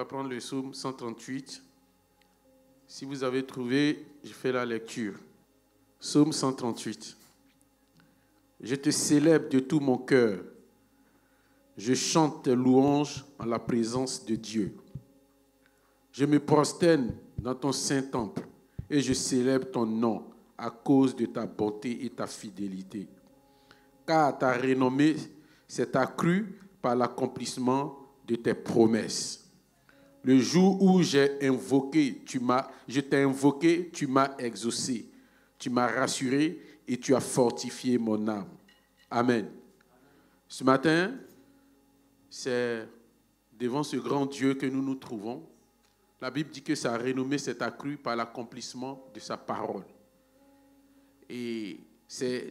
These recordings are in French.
va prendre le psaume 138. Si vous avez trouvé, je fais la lecture. Psaume 138. Je te célèbre de tout mon cœur. Je chante tes louanges en la présence de Dieu. Je me prosterne dans ton saint temple et je célèbre ton nom à cause de ta bonté et ta fidélité. Car ta renommée s'est accrue par l'accomplissement de tes promesses. Le jour où je t'ai invoqué, tu m'as exaucé. Tu m'as rassuré et tu as fortifié mon âme. Amen. Ce matin, c'est devant ce grand Dieu que nous nous trouvons. La Bible dit que sa renommée s'est accrue par l'accomplissement de sa parole. Et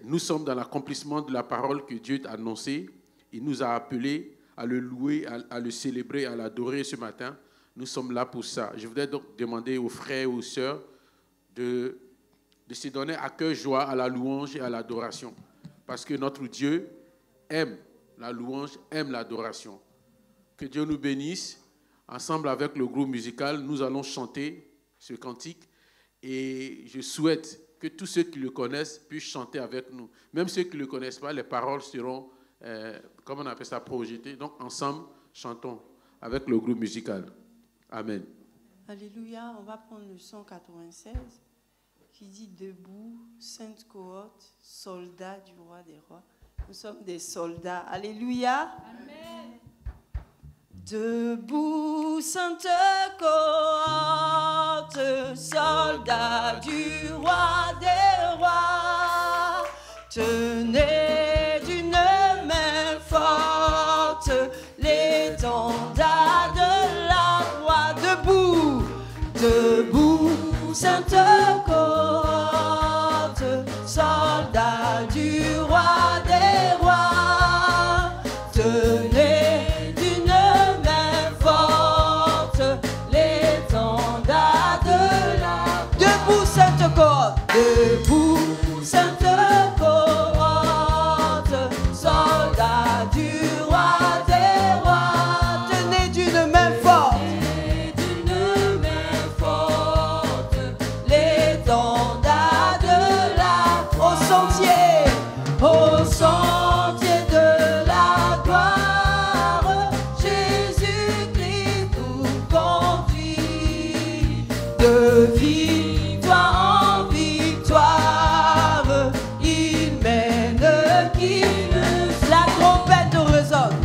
nous sommes dans l'accomplissement de la parole que Dieu a annoncée. Il nous a appelés à le louer, à le célébrer, à l'adorer ce matin. Nous sommes là pour ça. Je voudrais donc demander aux frères et aux sœurs de se donner à cœur joie à la louange et à l'adoration. Parce que notre Dieu aime la louange, aime l'adoration. Que Dieu nous bénisse. Ensemble avec le groupe musical, nous allons chanter ce cantique. Et je souhaite que tous ceux qui le connaissent puissent chanter avec nous. Même ceux qui ne le connaissent pas, les paroles seront, comment on appelle ça, projetées. Donc ensemble, chantons avec le groupe musical. Amen. Alléluia, on va prendre le 196 qui dit « Debout, sainte cohorte, soldats du roi des rois ». Nous sommes des soldats. Alléluia. Amen. Debout, sainte cohorte, soldats du roi des rois, tenez d'une main forte l'étendard de la croix. Debout, debout, sainte cohorte, soldats du roi des rois, tenez debout, sainte cohorte, soldats du roi des rois, tenez d'une main forte, l'étendard de la, au sentier de la gloire, Jésus-Christ nous conduit de victoire en victoire, il mène qui la trompette résonne,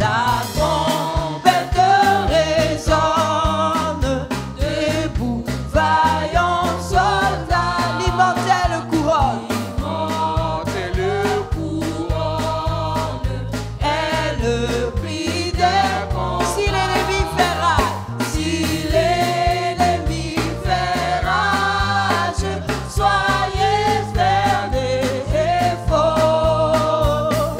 debout, vaillant soldat, l'immortelle couronne, est le prix des bons. Si l'ennemi fait rage, soyez fermes et forts.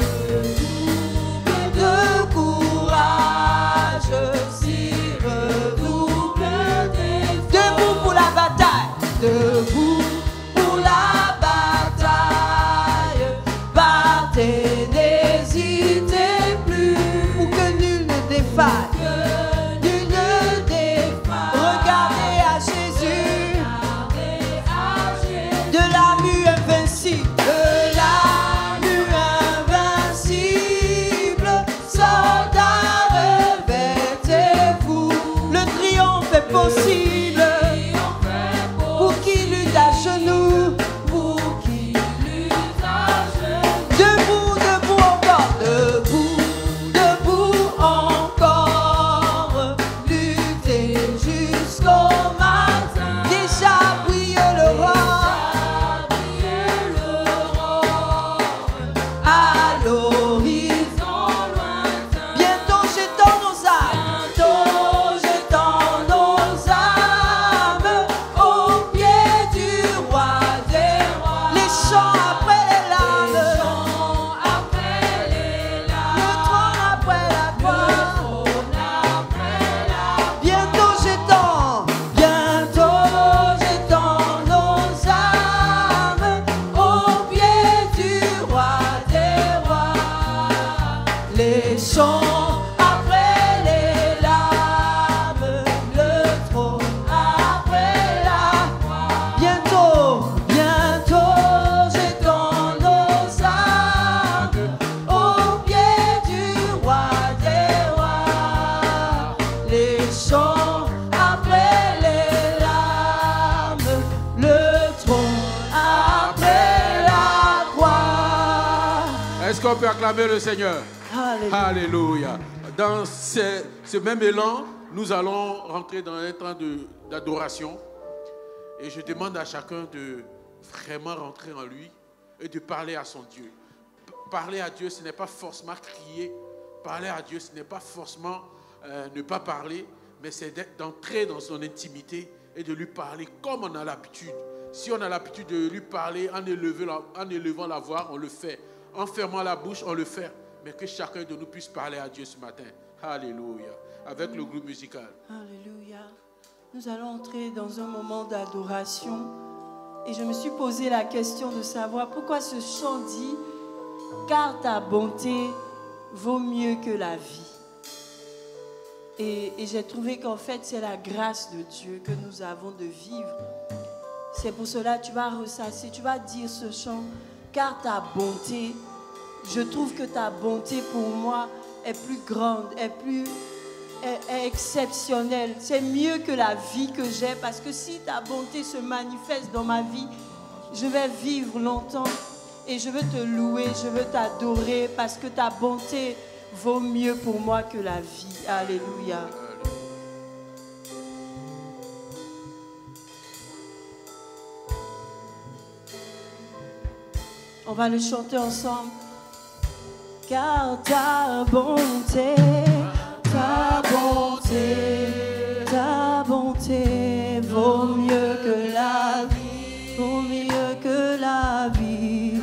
Est-ce qu'on peut acclamer le Seigneur? Alléluia. Alléluia. Dans ce même élan, nous allons rentrer dans un temps d'adoration. Et je demande à chacun de vraiment rentrer en lui et de parler à son Dieu. Parler à Dieu, ce n'est pas forcément crier. Parler à Dieu, ce n'est pas forcément ne pas parler, mais c'est d'entrer dans son intimité et de lui parler comme on a l'habitude. Si on a l'habitude de lui parler en élevant la voix, on le fait. En fermant la bouche, on le fait. Mais que chacun de nous puisse parler à Dieu ce matin. Alléluia. Avec le groupe musical. Alléluia. Nous allons entrer dans un moment d'adoration. Et je me suis posé la question de savoir pourquoi ce chant dit « Car ta bonté vaut mieux que la vie ». Et j'ai trouvé qu'en fait, c'est la grâce de Dieu que nous avons de vivre. C'est pour cela que tu vas ressasser, tu vas dire ce chant « Car ta bonté, je trouve que ta bonté pour moi est plus grande, est exceptionnelle. C'est mieux que la vie que j'ai parce que si ta bonté se manifeste dans ma vie, je vais vivre longtemps et je veux te louer, je veux t'adorer parce que ta bonté vaut mieux pour moi que la vie. » Alléluia. On va le chanter ensemble. Car ta bonté, ta bonté, ta bonté vaut mieux que la vie, vaut mieux que la vie.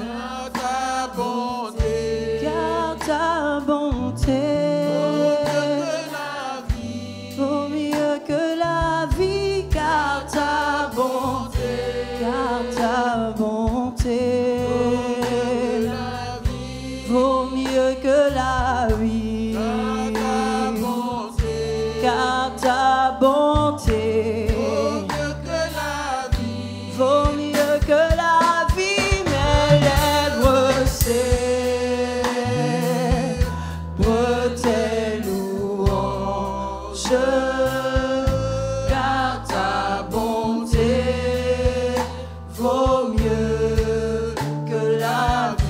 Car ta bonté, vaut mieux que la vie, car ta bonté, vaut mieux que la vie, car ta bonté vaut mieux que la vie, mes lèvres célèbrent tes louanges, car ta bonté vaut mieux que la vie.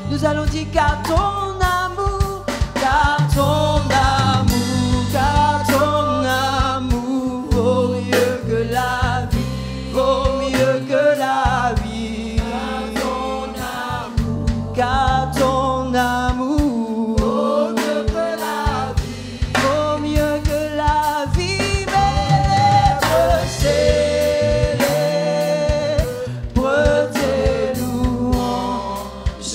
Nous allons dire car ton amour, car ton amour, car ton amour vaut mieux que la vie, vaut mieux que la vie. Car ton amour, vaut mieux que la vie, vaut mieux que la vie. Mes lèvres célèbrent tes louanges.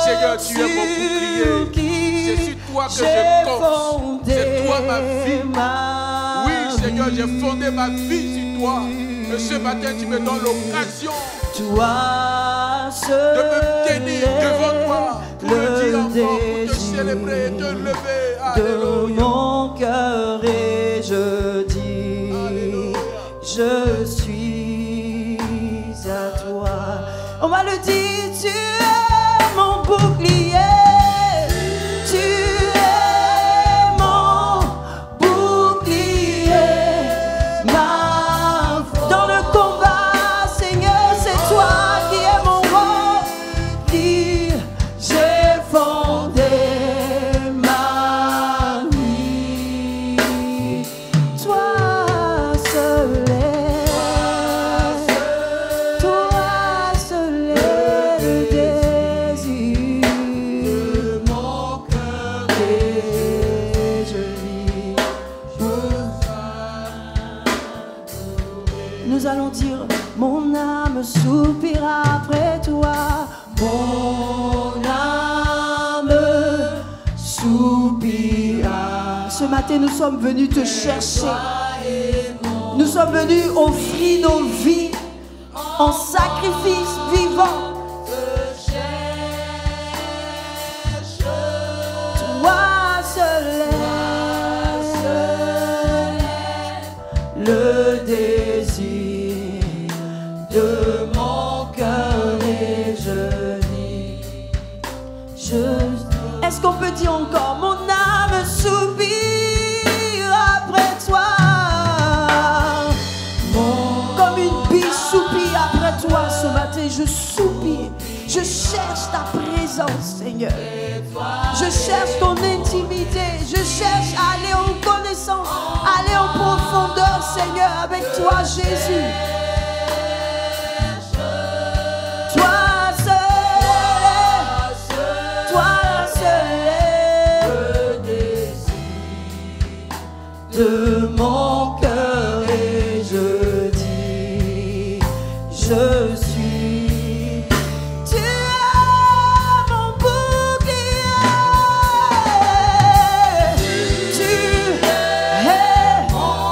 Seigneur, tu es mon bouclier. C'est sur toi que je compte. C'est toi ma vie. Oui, Seigneur, j'ai fondé ma vie sur toi. Et ce matin, tu me donnes l'occasion de me tenir devant toi pour le dire encore, pour te célébrer et te lever. De mon cœur et je dis, alléluia. Je suis à toi. On va le dire, tu es mon bouclier. Tu es mon bouclier. Dans le combat, Seigneur. âme soupira après toi. Mon âme soupira. Ce matin, nous sommes venus te chercher. Nous sommes venus offrir nos vies en sacrifice vivant. Toi seul est le désir de mon cœur et je dis, est-ce qu'on peut dire encore, mon âme soupire après toi, comme une biche soupire après toi. Ce matin je soupire, je cherche ta présence, Seigneur. Je cherche ton intimité, je cherche à aller en connaissance, aller en profondeur, Seigneur, avec toi, Jésus. Toi seul est le désir de mon cœur et je dis, je suis. Tu es mon bouclier, tu es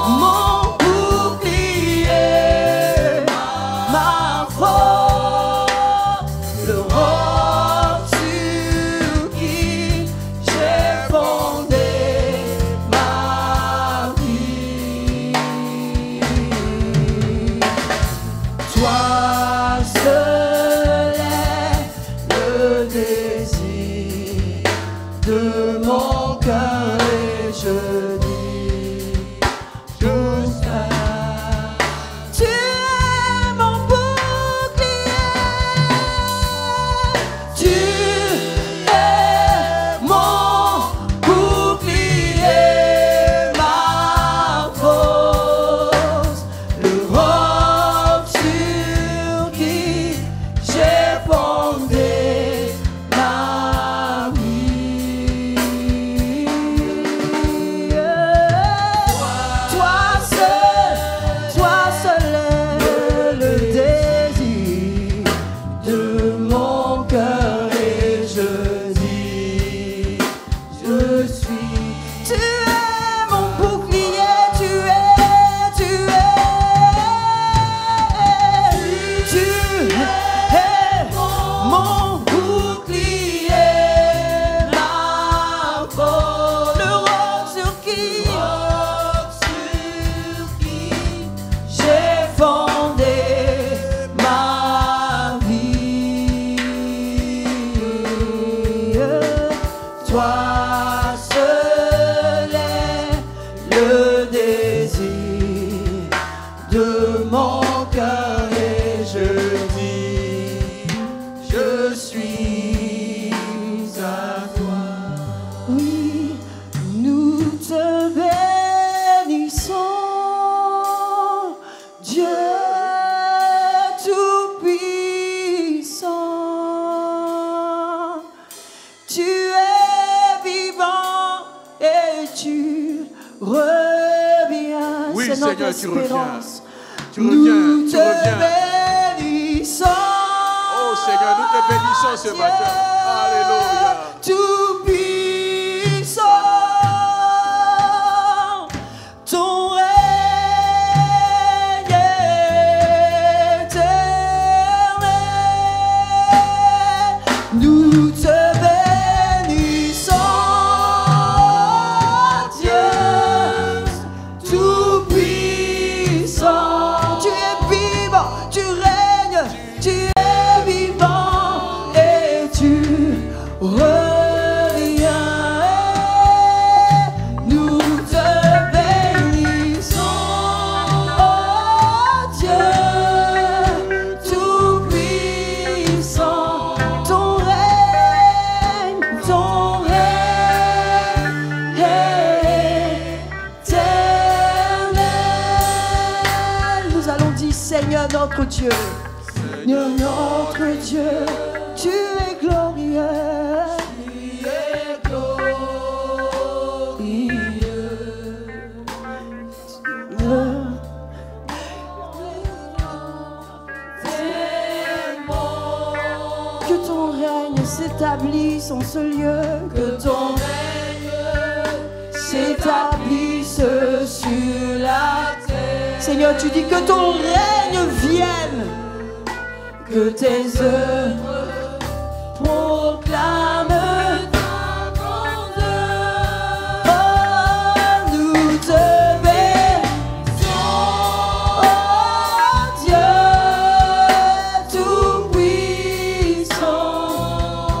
mon bouclier, ma force, le roc sur qui j'ai fondé ma vie. Toi seul est le désir de mon cœur et je dis, tu es mon bouclier, tu es mon bouclier, ma force, le roc sur qui j'ai fondé ma vie. Toi seul est le désir de mon cœur et je dis, je suis. Tu es mon bouclier, tu es mon bouclier, ma force, le roc sur qui j'ai fondé ma vie. Toi seul est le désir de mon cœur et je dis, je suis à toi. Oui, nous te bénissons, Dieu tout-puissant. Tu es vivant et tu reviens. Oui, c'est notre Seigneur, tu reviens. espérance. Tu reviens, Nous tu te reviens. bénissons. Oh Seigneur, nous te bénissons ce matin. Alléluia. Tout-puissant, ton règne est éternel. Nous te bénissons, Dieu tout-puissant. Tu es vivant, tu règnes, tu es vivant et tu reviens. Nous te bénissons, oh Dieu tout-puissant. Ton règne est éternel. Nous allons dire, Seigneur notre Dieu, Seigneur notre Dieu, tu es glorieux. Tu es glorieux. Que ton règne s'établisse en ce lieu. Que ton règne s'établisse sur la terre. Seigneur, tu dis que ton règne vienne. Que tes œuvres proclament ta grandeur. Oh, nous te bénissons, oh Dieu tout-puissant.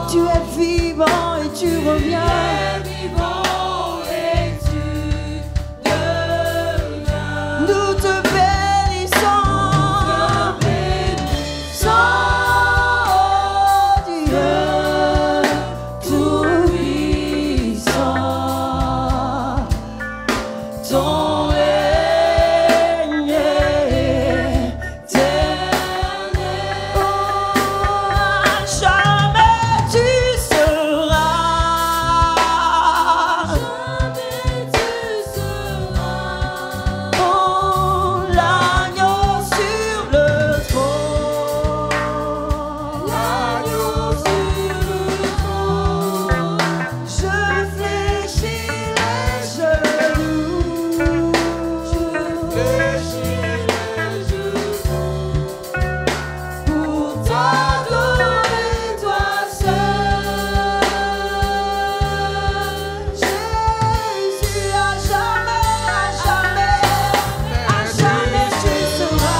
Tu es vivant et tu reviens. Nous te bénissons, ton règne éternel. Oh, jamais tu seras. Jamais tu seras. Oh, l'agneau sur le trône. L'agneau sur le trône. Je fléchis les genoux. Je fléchis les genoux pour t'adorer toi seul. Jésus, à jamais tu seras.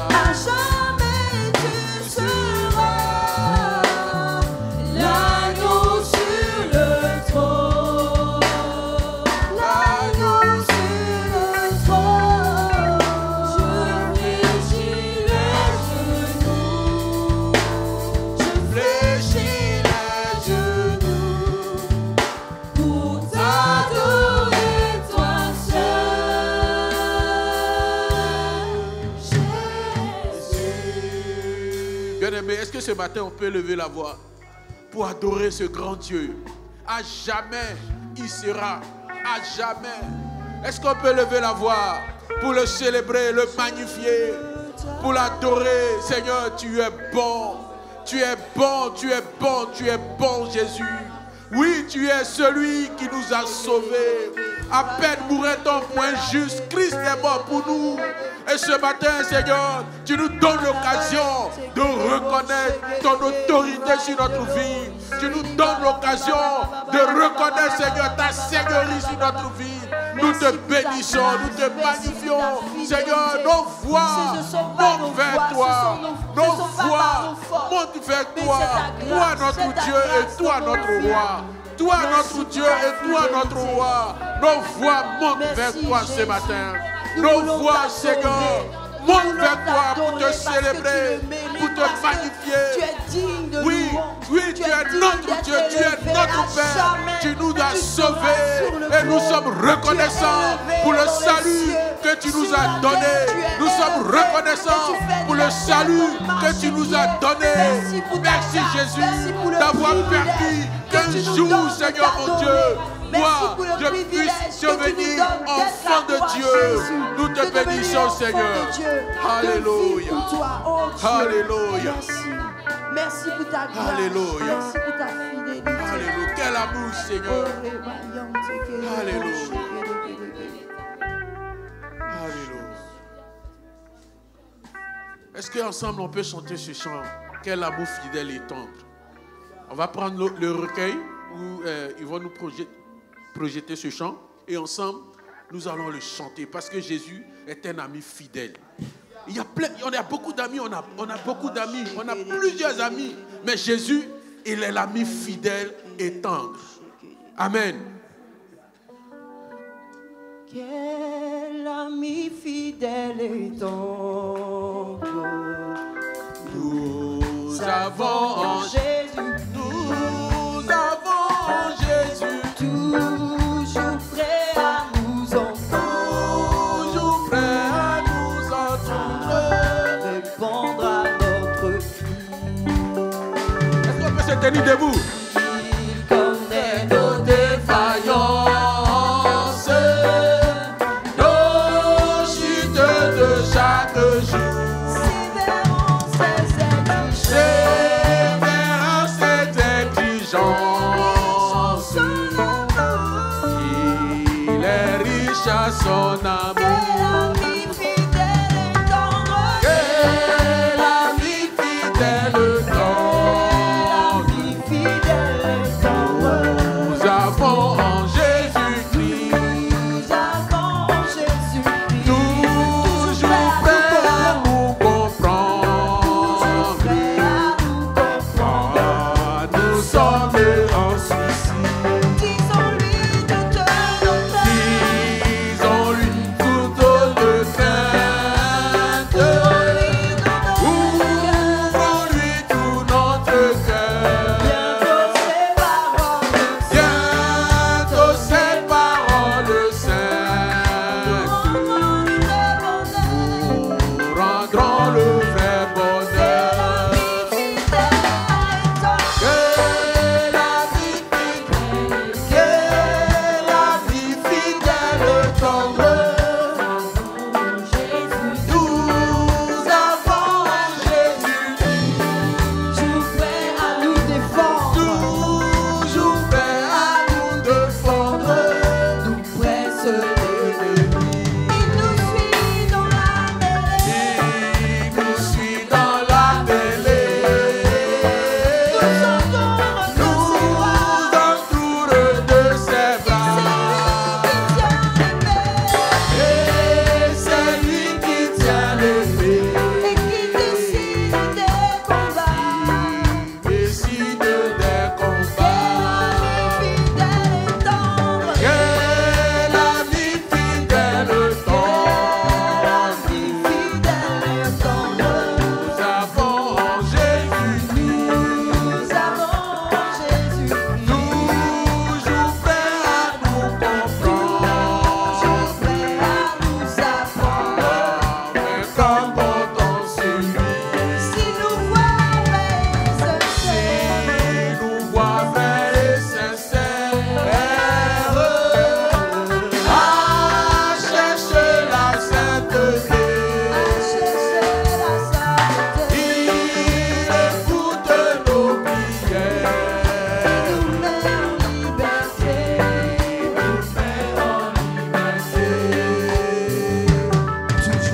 À jamais tu seras. L'agneau sur le trône. L'agneau sur le trône. Je fléchis les genoux. Je fléchis les genoux pour t'adorer toi seul. Jésus. Bien-aimé, est-ce que ce matin on peut lever la voix pour adorer ce grand Dieu? À jamais, il sera. À jamais. Est-ce qu'on peut lever la voix pour le célébrer, le magnifier, pour l'adorer? Seigneur, tu es bon. Tu es bon, tu es bon, tu es bon, Jésus. Oui, tu es celui qui nous a sauvés. À peine mourait-on point juste, Christ est mort pour nous. Et ce matin, Seigneur, tu nous donnes l'occasion de reconnaître ton autorité sur notre vie. Tu nous donnes l'occasion de reconnaître, Seigneur, ta seigneurie sur notre vie. Nous te bénissons, nous te magnifions. Seigneur, nos voix montent vers toi. Nos voix montent vers toi. Toi, notre Dieu, et toi, notre roi. Toi, notre Dieu, et toi, notre roi. Nos voix montent vers toi ce matin. Nos voix, Seigneur, montent vers toi pour te célébrer, pour te magnifier. Oui, oui, tu es notre Dieu, tu es notre Père. Tu nous as sauvés et nous sommes reconnaissants pour le salut que tu nous as donné. Nous sommes reconnaissants pour le salut que tu nous as donné. Merci Jésus d'avoir permis qu'un jour, Seigneur mon Dieu, moi, je puisse devenir enfant de Dieu. Nous te bénissons, Seigneur. Alléluia. Alléluia. Merci pour ta grâce. Alléluia. Merci pour ta fidélité. Alléluia. Quel amour, Seigneur. Alléluia. Alléluia. Est-ce qu'ensemble on peut chanter ce chant? Quel amour fidèle et tendre. On va prendre le recueil où ils vont nous projeter ce chant et ensemble nous allons le chanter parce que Jésus est un ami fidèle. On a beaucoup d'amis, on a beaucoup d'amis, on a plusieurs amis, mais Jésus, il est l'ami fidèle et tendre. Amen. Quel ami fidèle et tendre nous avons en Jésus, nous avons en Jésus, toujours prêt à nous entendre, toujours prêt à nous entendre, répondre à notre cri. Est-ce qu'on peut se tenir debout? Il connaît nos défaillances, nos chutes de chaque jour. sévèrement ses ennemis. son amour.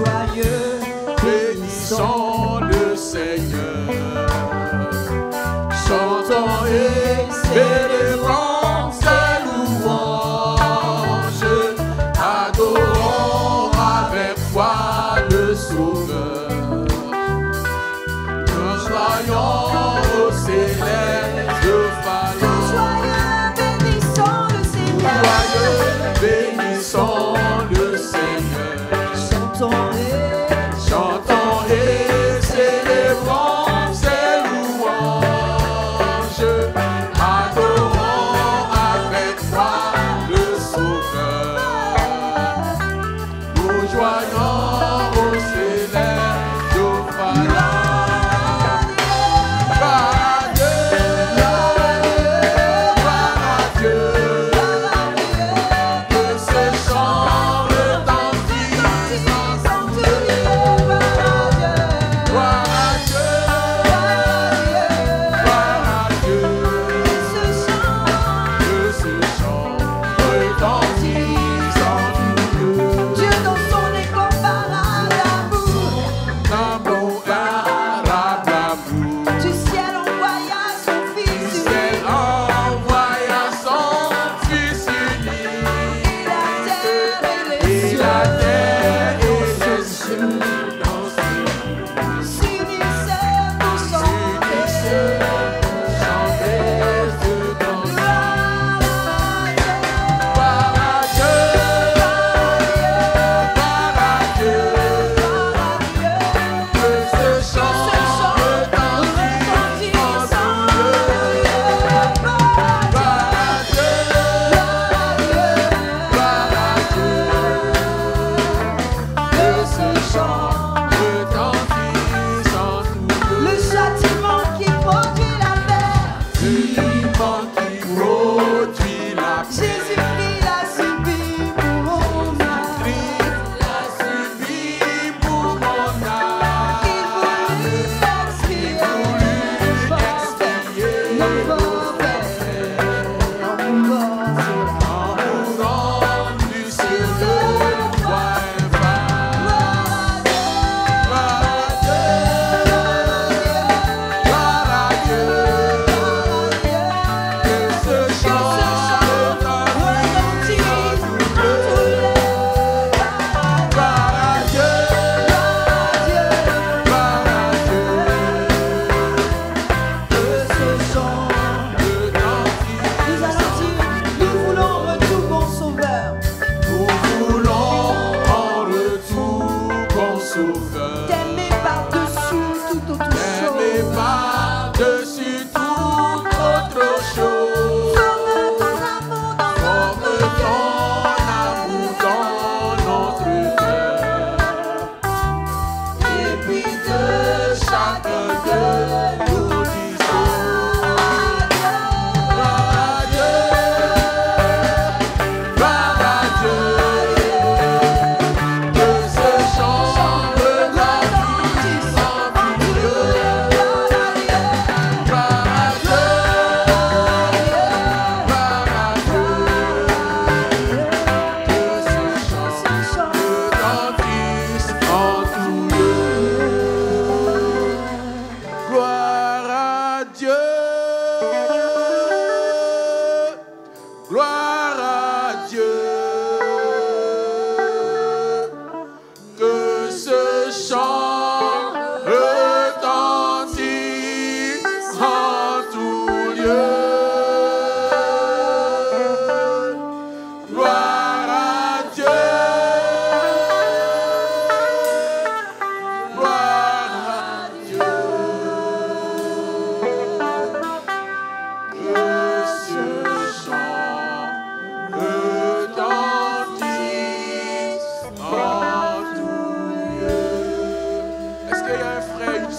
Joyeux,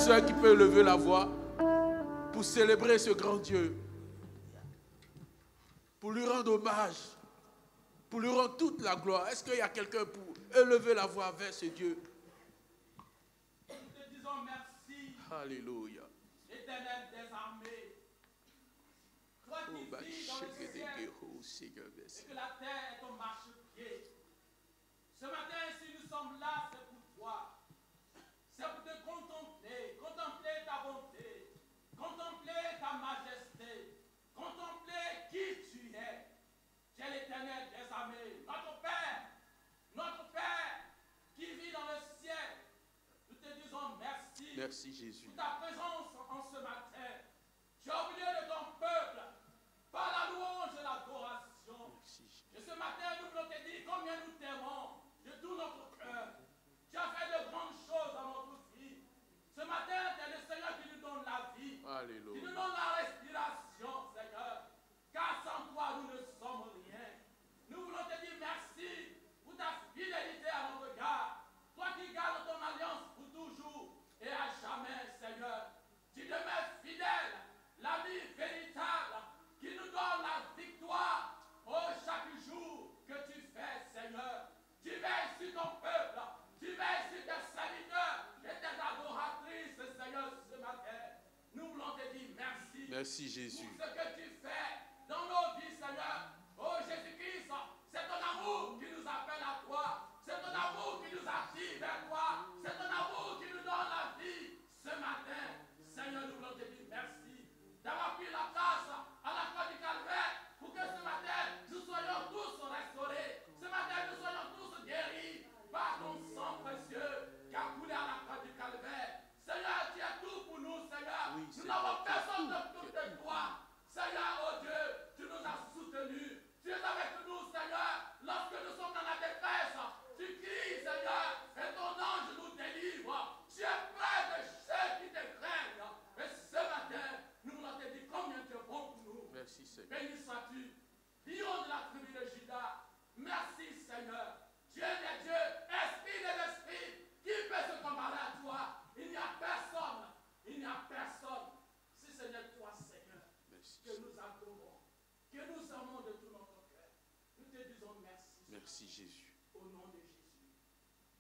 soeur qui peut lever la voix pour célébrer ce grand Dieu, pour lui rendre hommage, pour lui rendre toute la gloire? Est-ce qu'il y a quelqu'un pour élever la voix vers ce Dieu? Nous te disons merci. Alléluia. Éternel des armées. Toi qui vis dans le ciel et que la terre est ton marchepied. Ce matin, si nous sommes là, c'est pour toi. C'est pour te contempler, contempler ta bonté, contempler ta majesté, contempler qui tu es. Tu es l'Éternel des armées, notre Père qui vit dans le ciel. Nous te disons merci. Merci Jésus. Pour ta présence en ce matin. Tu as oublié de ton peuple par la louange et l'adoration. Et ce matin, nous voulons te dire combien nous t'aimons de tout notre cœur. Tu as fait de grandes choses dans notre vie. Ce matin, tu es le Seigneur qui nous donne la vie. Alléluia. Qui nous donne la respiration, Seigneur. Car sans toi, nous ne sommes rien. Nous voulons te dire merci pour ta fidélité à notre regard. Toi qui gardes ton alliance pour toujours et à jamais, Seigneur. Tu demeures fidèle, l'ami véritable, qui nous donne la victoire chaque jour que tu fais, Seigneur. Tu veilles sur ton peuple, tu veilles sur tes serviteurs et tes adoratrices, Seigneur, ce matin. Nous voulons te dire merci. Merci Jésus. Pour ce que tu fais dans nos vies, Seigneur. Oh Jésus-Christ, c'est ton amour qui nous appelle à toi. C'est ton amour qui nous attire vers toi. C'est ton amour qui nous donne la vie. Ce matin, Seigneur, nous voulons te dire merci d'avoir pris la place à la croix du Calvaire pour que ce matin, nous soyons tous restaurés. Ce matin, nous soyons tous guéris par ton sang précieux qui a coulé à la croix du Calvaire. Seigneur, tu es tout pour nous, Seigneur. Oui, nous n'avons personne de tout de toi. Seigneur, oh Dieu, tu nous as soutenus. Tu es avec nous, Seigneur. Lorsque nous sommes dans la détresse, tu cries, Seigneur, et ton ange nous délivre. Tu es près de ceux qui te craignent. Et ce matin, nous voulons te dire combien tu es bon pour nous. Merci Seigneur. Béni sois-tu, lion de la tribu de Juda. Merci, Seigneur. Dieu des dieux, esprit de l'esprit, qui peut se comparer à toi? Il n'y a personne. Il n'y a personne. Si ce n'est toi, Seigneur, Merci. que nous adorons, que nous aimons de tout notre cœur. Nous te disons merci. Merci Jésus. Au nom de Jésus.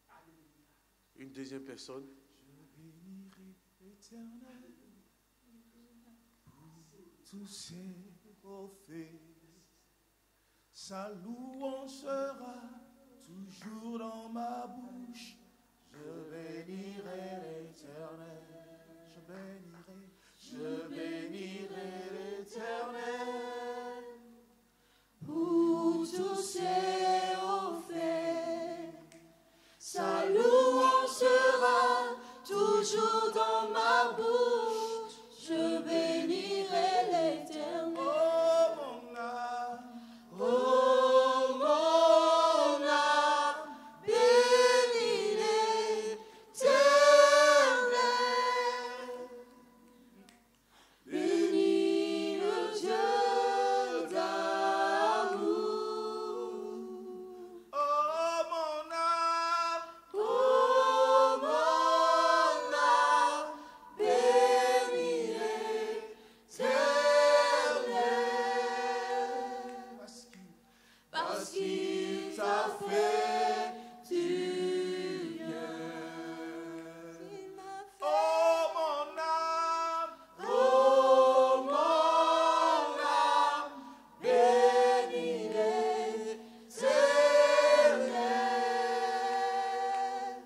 Alléluia. Une deuxième personne. Je bénirai l'Éternel pour tous ses prophètes. Sa louange sera toujours dans ma bouche. Je bénirai l'Éternel. Je bénirai l'Éternel Pour tous ses hauts faits, sa louange sera toujours dans ma bouche. Je bénirai l'Éternel. Oh mon âme, Bénis l'Éternel. Bénis le Dieu d'amour. oh mon âme, Oh mon âme, bénis l'Éternel. Parce qu'il t'a fait du bien. Il m'a fait. oh mon âme, Oh mon âme, bénis l'Éternel.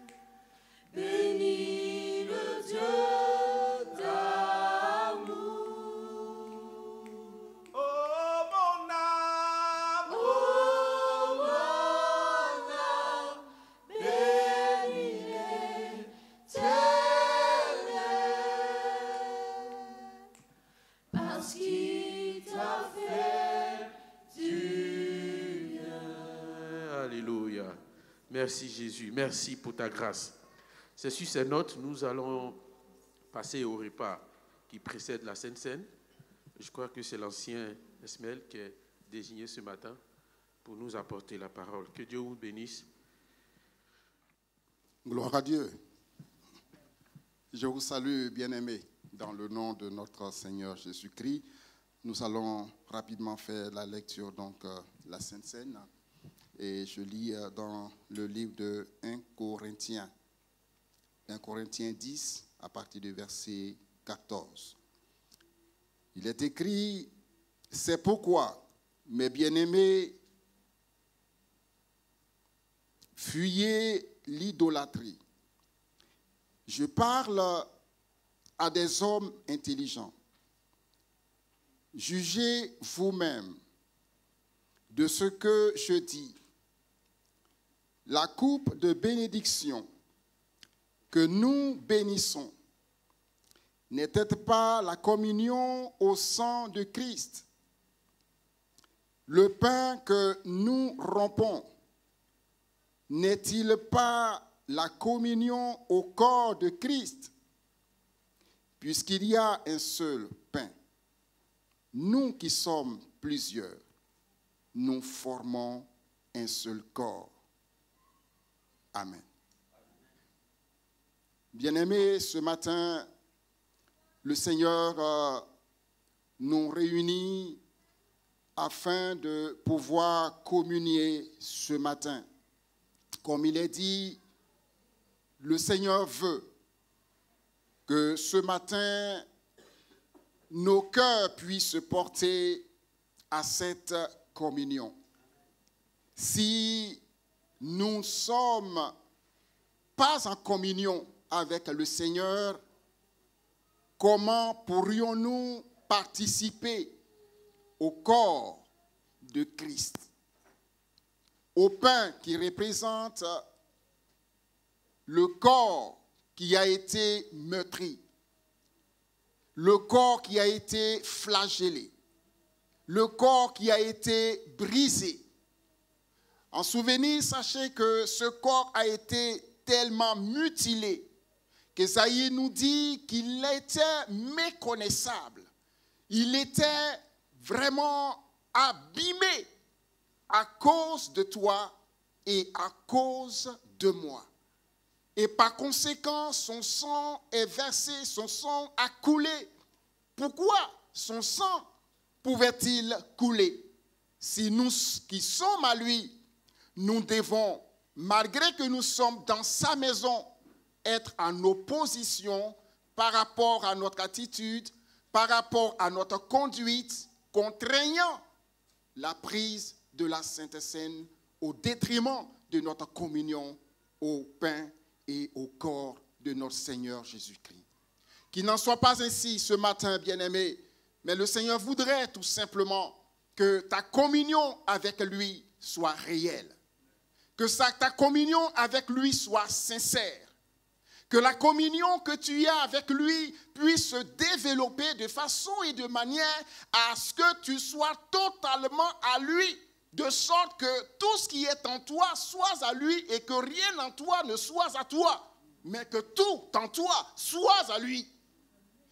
Bénis le Dieu d'amour. oh mon âme, Oh mon âme, bénis l'Éternel. Parce qu'il t'a fait du bien. Alléluia. Merci Jésus. Merci pour ta grâce. C'est sur ces notes, nous allons passer au repas qui précède la Sainte Seine. Je crois que c'est l'ancien Esmel qui est désigné ce matin pour nous apporter la parole. Que Dieu vous bénisse. Gloire à Dieu. Je vous salue, bien-aimés, dans le nom de notre Seigneur Jésus-Christ. Nous allons rapidement faire la lecture, donc la Sainte Seine. Et je lis dans le livre de 1 Corinthiens 10, à partir du verset 14. Il est écrit, « C'est pourquoi, mes bien-aimés, fuyez l'idolâtrie. » Je parle à des hommes intelligents. Jugez vous-même de ce que je dis. La coupe de bénédiction que nous bénissons n'était pas la communion au sang de Christ? Le pain que nous rompons n'est-il pas la communion au corps de Christ? Puisqu'il y a un seul pain, nous qui sommes plusieurs, nous formons un seul corps. Amen. Bien-aimés, ce matin, le Seigneur nous réunit afin de pouvoir communier ce matin. Comme il est dit, le Seigneur veut que ce matin, nos cœurs puissent se porter à cette communion. Si nous ne sommes pas en communion avec le Seigneur, comment pourrions-nous participer au corps de Christ, au pain qui représente le corps qui a été meurtri, le corps qui a été flagellé, le corps qui a été brisé. En souvenir, sachez que ce corps a été tellement mutilé qu'Ésaïe nous dit qu'il était méconnaissable. Il était vraiment abîmé à cause de toi et à cause de moi. Et par conséquent, son sang est versé, son sang a coulé. Pourquoi son sang pouvait-il couler? Si nous qui sommes à lui, nous devons, malgré que nous sommes dans sa maison, être en opposition par rapport à notre attitude, par rapport à notre conduite, contraignant la prise de la Sainte Seine au détriment de notre communion au pain et au corps de notre Seigneur Jésus-Christ. Qu'il n'en soit pas ainsi ce matin, bien-aimé, mais le Seigneur voudrait tout simplement que ta communion avec lui soit réelle, que ta communion avec lui soit sincère, que la communion que tu as avec lui puisse se développer de façon et de manière à ce que tu sois totalement à lui, de sorte que tout ce qui est en toi soit à lui et que rien en toi ne soit à toi, mais que tout en toi soit à lui.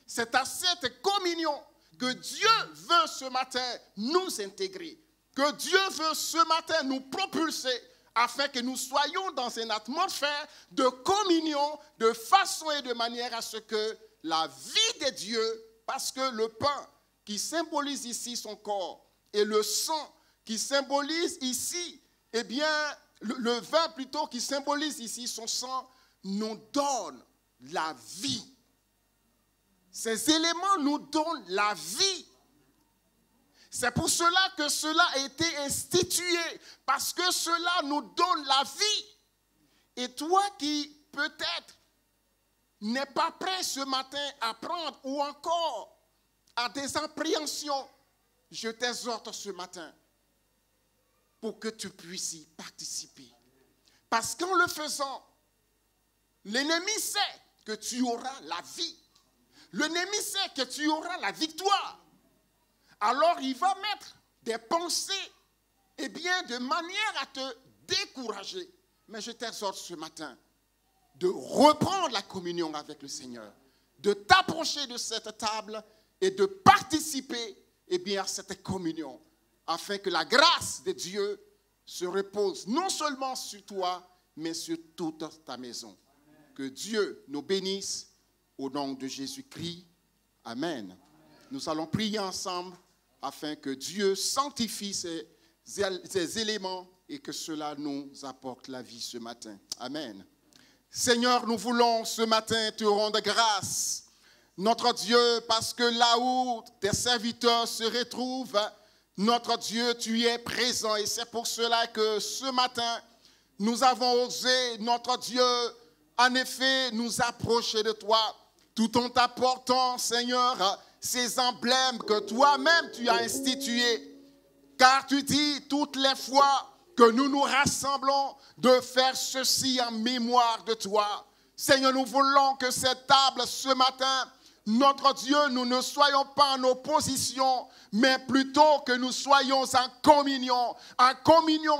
C'est à cette communion que Dieu veut ce matin nous intégrer, que Dieu veut ce matin nous propulser afin que nous soyons dans une atmosphère de communion de façon et de manière à ce que la vie de Dieu, parce que le pain qui symbolise ici son corps et le sang qui symbolise ici, eh bien, le vin plutôt qui symbolise ici son sang, nous donne la vie. Ces éléments nous donnent la vie. C'est pour cela que cela a été institué, parce que cela nous donne la vie. Et toi qui, peut-être, n'es pas prêt ce matin à prendre ou encore à des appréhensions, je t'exhorte ce matin pour que tu puisses y participer. Parce qu'en le faisant, l'ennemi sait que tu auras la vie. L'ennemi sait que tu auras la victoire. Alors il va mettre des pensées, eh bien, de manière à te décourager. Mais je t'exhorte ce matin de reprendre la communion avec le Seigneur, de t'approcher de cette table et de participer, eh bien, à cette communion, afin que la grâce de Dieu se repose non seulement sur toi, mais sur toute ta maison. Que Dieu nous bénisse au nom de Jésus-Christ. Amen. Nous allons prier ensemble afin que Dieu sanctifie ces éléments et que cela nous apporte la vie ce matin. Amen. Seigneur, nous voulons ce matin te rendre grâce, notre Dieu, parce que là où tes serviteurs se retrouvent, notre Dieu, tu y es présent. Et c'est pour cela que ce matin, nous avons osé, notre Dieu, en effet, nous approcher de toi, tout en t'apportant, Seigneur, ces emblèmes que toi-même tu as institués. Car tu dis toutes les fois que nous nous rassemblons de faire ceci en mémoire de toi. Seigneur, nous voulons que cette table ce matin, notre Dieu, nous ne soyons pas en opposition, mais plutôt que nous soyons en communion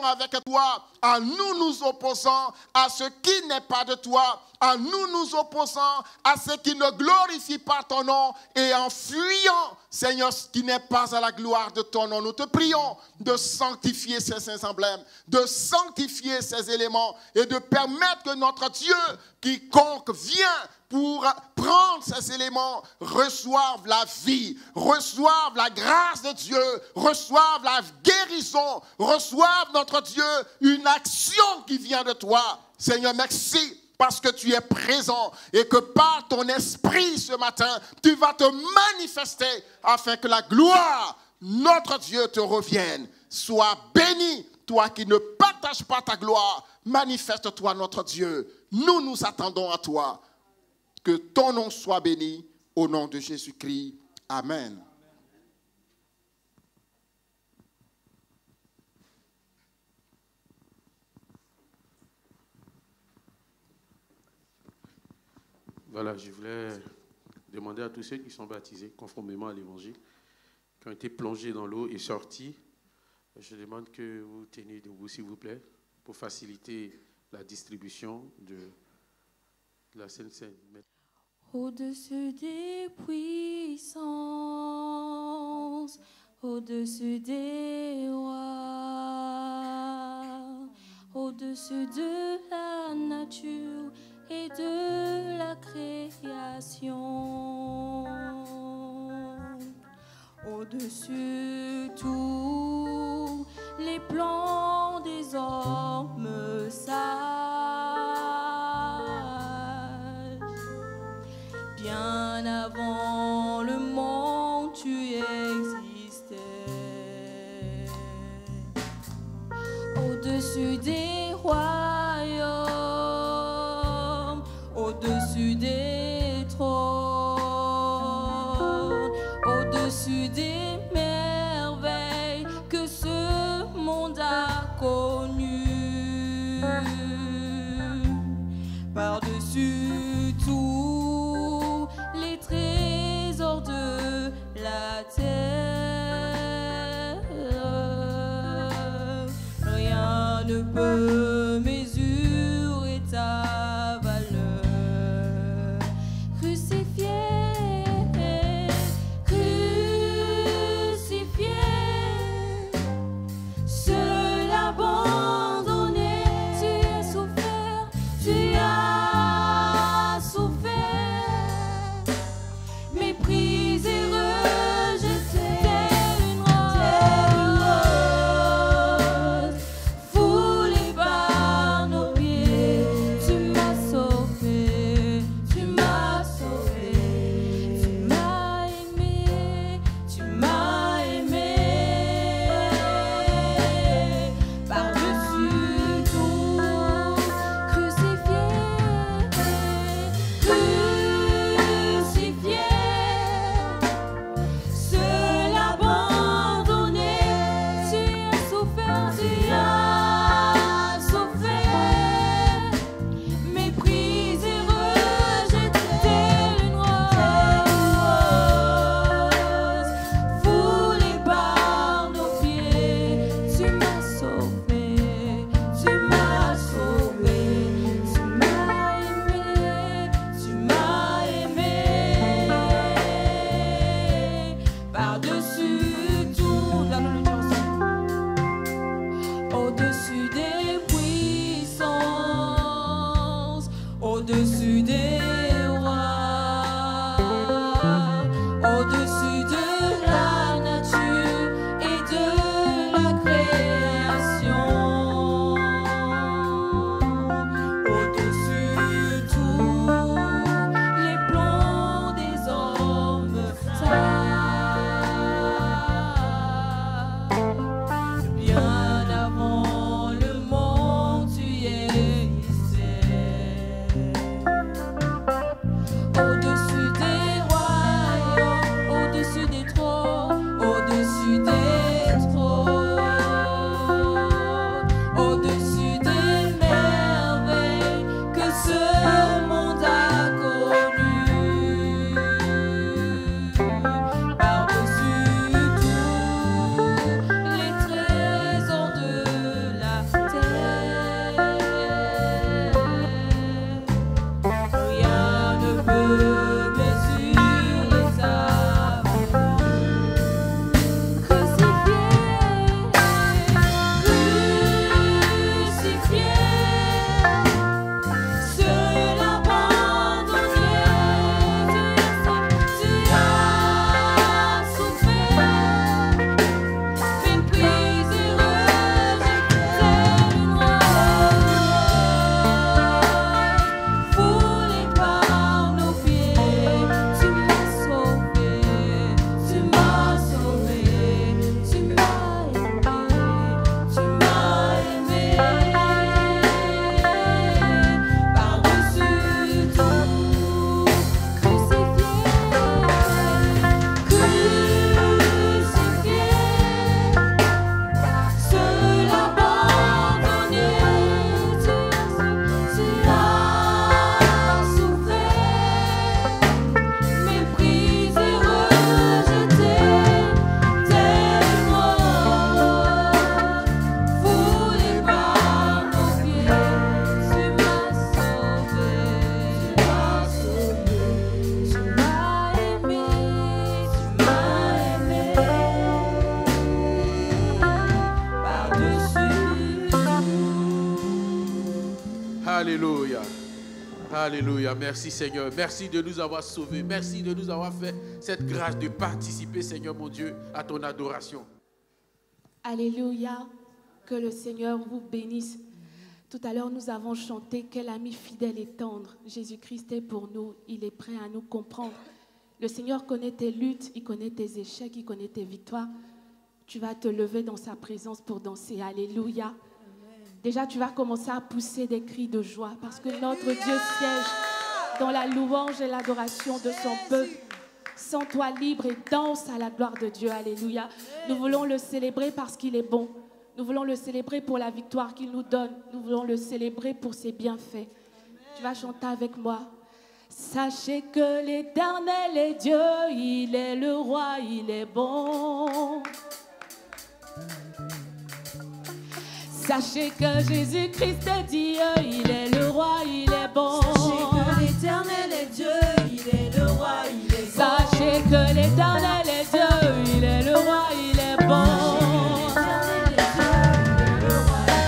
avec toi, en nous opposant à ce qui n'est pas de toi, en nous opposant à ce qui ne glorifie pas ton nom et en fuyant, Seigneur, ce qui n'est pas à la gloire de ton nom. Nous te prions de sanctifier ces saints emblèmes, de sanctifier ces éléments et de permettre que notre Dieu, quiconque vient pour prendre ces éléments, reçoivent la vie, reçoivent la grâce de Dieu, reçoivent la guérison, reçoivent, notre Dieu, une action qui vient de toi. Seigneur, merci parce que tu es présent et que par ton esprit ce matin, tu vas te manifester afin que la gloire, notre Dieu, te revienne. Sois béni, toi qui ne partages pas ta gloire, manifeste-toi, notre Dieu. Nous nous attendons à toi. Que ton nom soit béni au nom de Jésus-Christ. Amen. Voilà, je voulais demander à tous ceux qui sont baptisés conformément à l'évangile, qui ont été plongés dans l'eau et sortis, je demande que vous teniez debout, s'il vous plaît, pour faciliter la distribution de la Sainte Seine. Au-dessus des puissances, au-dessus des rois, au-dessus de la nature et de la création, au-dessus tous les plans des hommes sages. Bien avant le monde, tu existais. Au-dessus des royaumes, au-dessus des trônes, au-dessus des merveilles que ce monde a connues. Par-dessus tout les trésors de la terre, rien ne peut mesurer ta valeur. Crucifié, crucifié. Alléluia. Merci Seigneur. Merci de nous avoir sauvés. Merci de nous avoir fait cette grâce de participer, Seigneur mon Dieu, à ton adoration. Alléluia. Que le Seigneur vous bénisse. Tout à l'heure, nous avons chanté « Quel ami fidèle et tendre ». Jésus-Christ est pour nous. Il est prêt à nous comprendre. Le Seigneur connaît tes luttes, il connaît tes échecs, il connaît tes victoires. Tu vas te lever dans sa présence pour danser. Alléluia. Amen. Déjà, tu vas commencer à pousser des cris de joie parce que notre Dieu siège dans la louange et l'adoration de son peuple. Sens-toi libre et danse à la gloire de Dieu. Alléluia. Nous voulons le célébrer parce qu'il est bon. Nous voulons le célébrer pour la victoire qu'il nous donne. Nous voulons le célébrer pour ses bienfaits. Tu vas chanter avec moi. Sachez que l'Éternel est Dieu, il est le roi, il est bon. Sachez que Jésus-Christ est Dieu, il est le roi, il est bon. Sachez que l'Éternel est Dieu, il est le roi, il est bon. Sachez que l'Éternel est Dieu, il est le roi, il est bon.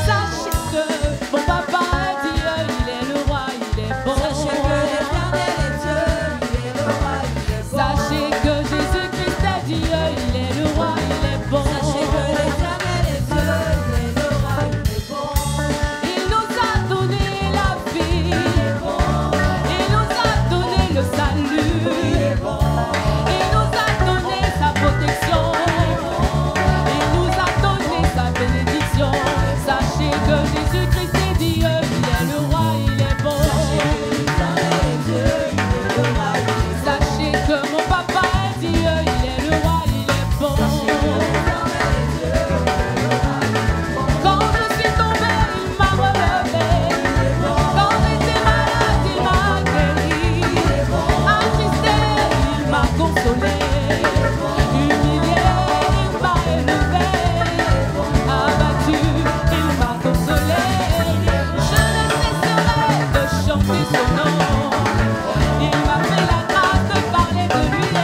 Sachez que mon papa est Dieu, il est le roi, il est bon. Sachez que l'Éternel est Dieu, il est le roi, il est bon. Sachez que Jésus-Christ est Dieu, il est le roi, il est bon. Sachez que l'Éternel est Dieu, il est le roi, il est bon. Il nous a donné la vie, il nous a donné le salut, il nous a donné sa protection, il nous a donné sa bénédiction. Sachez que Jésus-Christ est Dieu, il est le roi, il est bon. Sachez que mon papa est Dieu, il est le roi, il est bon. Quand je suis tombé, il m'a relevé. Quand j'étais malade, il m'a guéri. Attristé, il m'a consolé. Humilié, il m'a élevé. Abattu, il m'a consolé. Je ne cesserai de chanter son nom. Il m'a fait la grâce de parler de lui.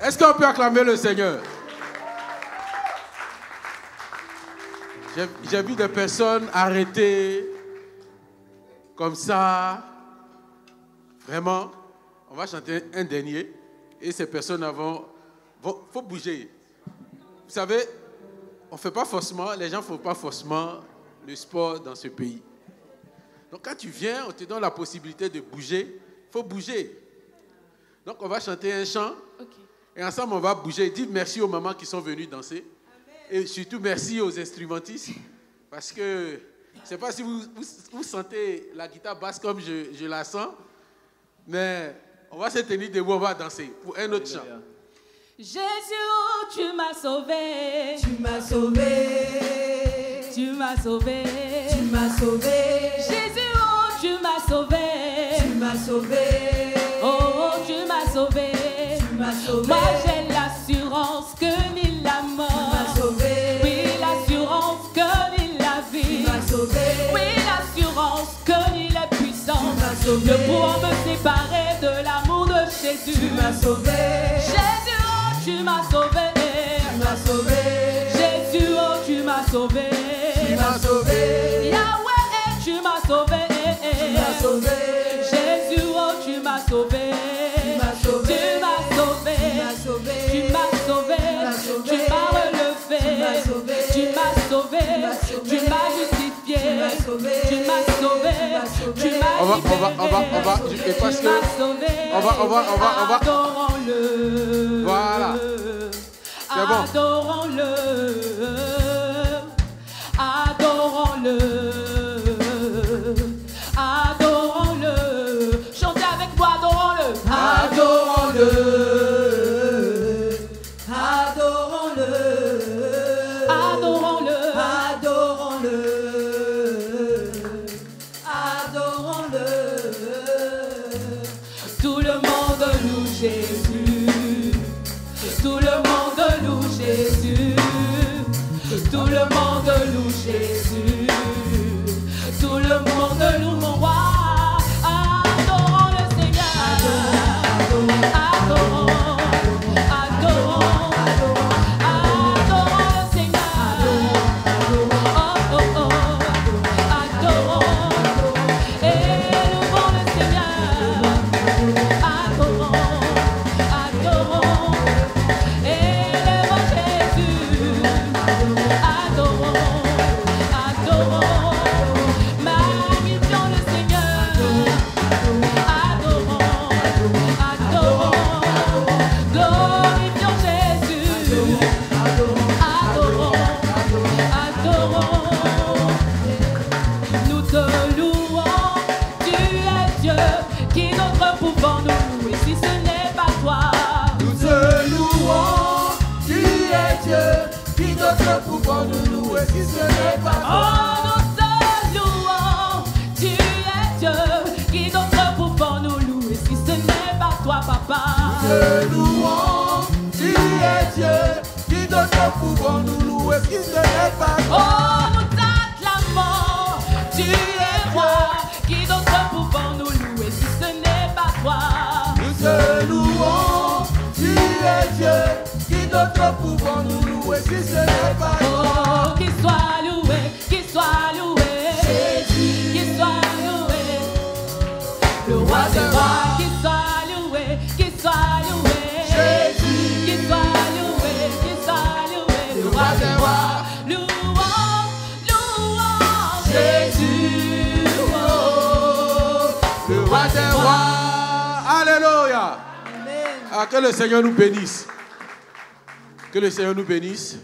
Est-ce qu'on peut acclamer le Seigneur? J'ai vu des personnes arrêtées comme ça. Vraiment, on va chanter un dernier. Et ces personnes faut bouger. Vous savez, on fait pas forcément, les gens ne font pas forcément le sport dans ce pays. Donc quand tu viens, on te donne la possibilité de bouger. Il faut bouger. Donc on va chanter un chant. Okay. Et ensemble, on va bouger. Dis merci aux mamans qui sont venues danser. Amen. Et surtout, merci aux instrumentistes. Parce que, je ne sais pas si vous sentez la guitare basse comme je la sens. Mais on va se tenir debout, on va danser pour un autre chant. Jésus, tu m'as sauvé. Tu m'as sauvé. Tu m'as sauvé. Tu m'as sauvé. Jésus, oh, tu m'as sauvé. Tu m'as sauvé. Oh, tu m'as sauvé. Tu m'as sauvé. Moi, j'ai l'assurance que ni la mort. Tu m'as sauvé. Oui, l'assurance que ni la vie. Tu m'as sauvé. Oui, l'assurance que ni les puissances. Tu m'as sauvé. Ne pourront me séparer de l'amour de Jésus. Tu m'as sauvé. Jésus, oh, tu m'as sauvé. Tu m'as sauvé. Jésus, oh, tu m'as sauvé. Tu m'as sauvé. Yahweh, tu m'as sauvé. Tu m'as sauvé. Jésus, oh, tu m'as sauvé. Tu m'as sauvé. Tu m'as sauvé. Tu m'as sauvé. Tu m'as relevé. Tu m'as sauvé. Tu m'as justifié. Tu m'as sauvé. Tu m'as libéré. Parce que on va. Adorons-le. Voilà. C'est bon. Adorons-le. Adorons-le. Adorons-le. Chantez avec moi, adorons-le. Adorons-le. Adorons-le. Adorons-le. Adorons-le. Adorons-le. Tout le monde loue Jésus. Tout le monde loue Jésus. Tout le monde loue Jésus. Tout le monde loue mon roi. Adorons le Seigneur. Adorons. Adorons. Adorons le Seigneur. Oh, oh, oh. Adorons. Élevons le Seigneur. Adorons. Adorons. Élevons Jésus. Adorons. Adorons. Magnifions le Seigneur. Adorons. Adorons. Glorifions Jésus. Adorons. Adorons. Nous te louons. Tu es Dieu. Qui d'autre pouvons nous louer si ce n'est pas toi? Nous te louons, tu es Dieu. Qui d'autre pouvons nous louer si ce n'est pas toi? Oh, nous te louons, tu es Dieu. Qui d'autre pouvons nous louer si ce n'est pas toi, papa? Nous te louons, tu es Dieu. Qui d'autre pouvons nous louer si ce n'est pas toi? Oh, nous t'acclamons, tu es roi. Qui d'autre pouvons nous louer si ce n'est pas toi? Nous te louons, tu es Dieu. Qui d'autre pouvons nous louer si ce n'est pas toi? Oh, qu'il soit loué, qu'il soit loué. Jésus. Qu'il soit loué. Le roi des rois, qu'il soit loué, qu'il soit loué. Jésus. Qu'il soit loué, le roi des rois. Louons, louons Jésus. Oh, Le roi des rois. Alléluia. Amen. Ah, que le Seigneur nous bénisse. Que le Seigneur nous bénisse.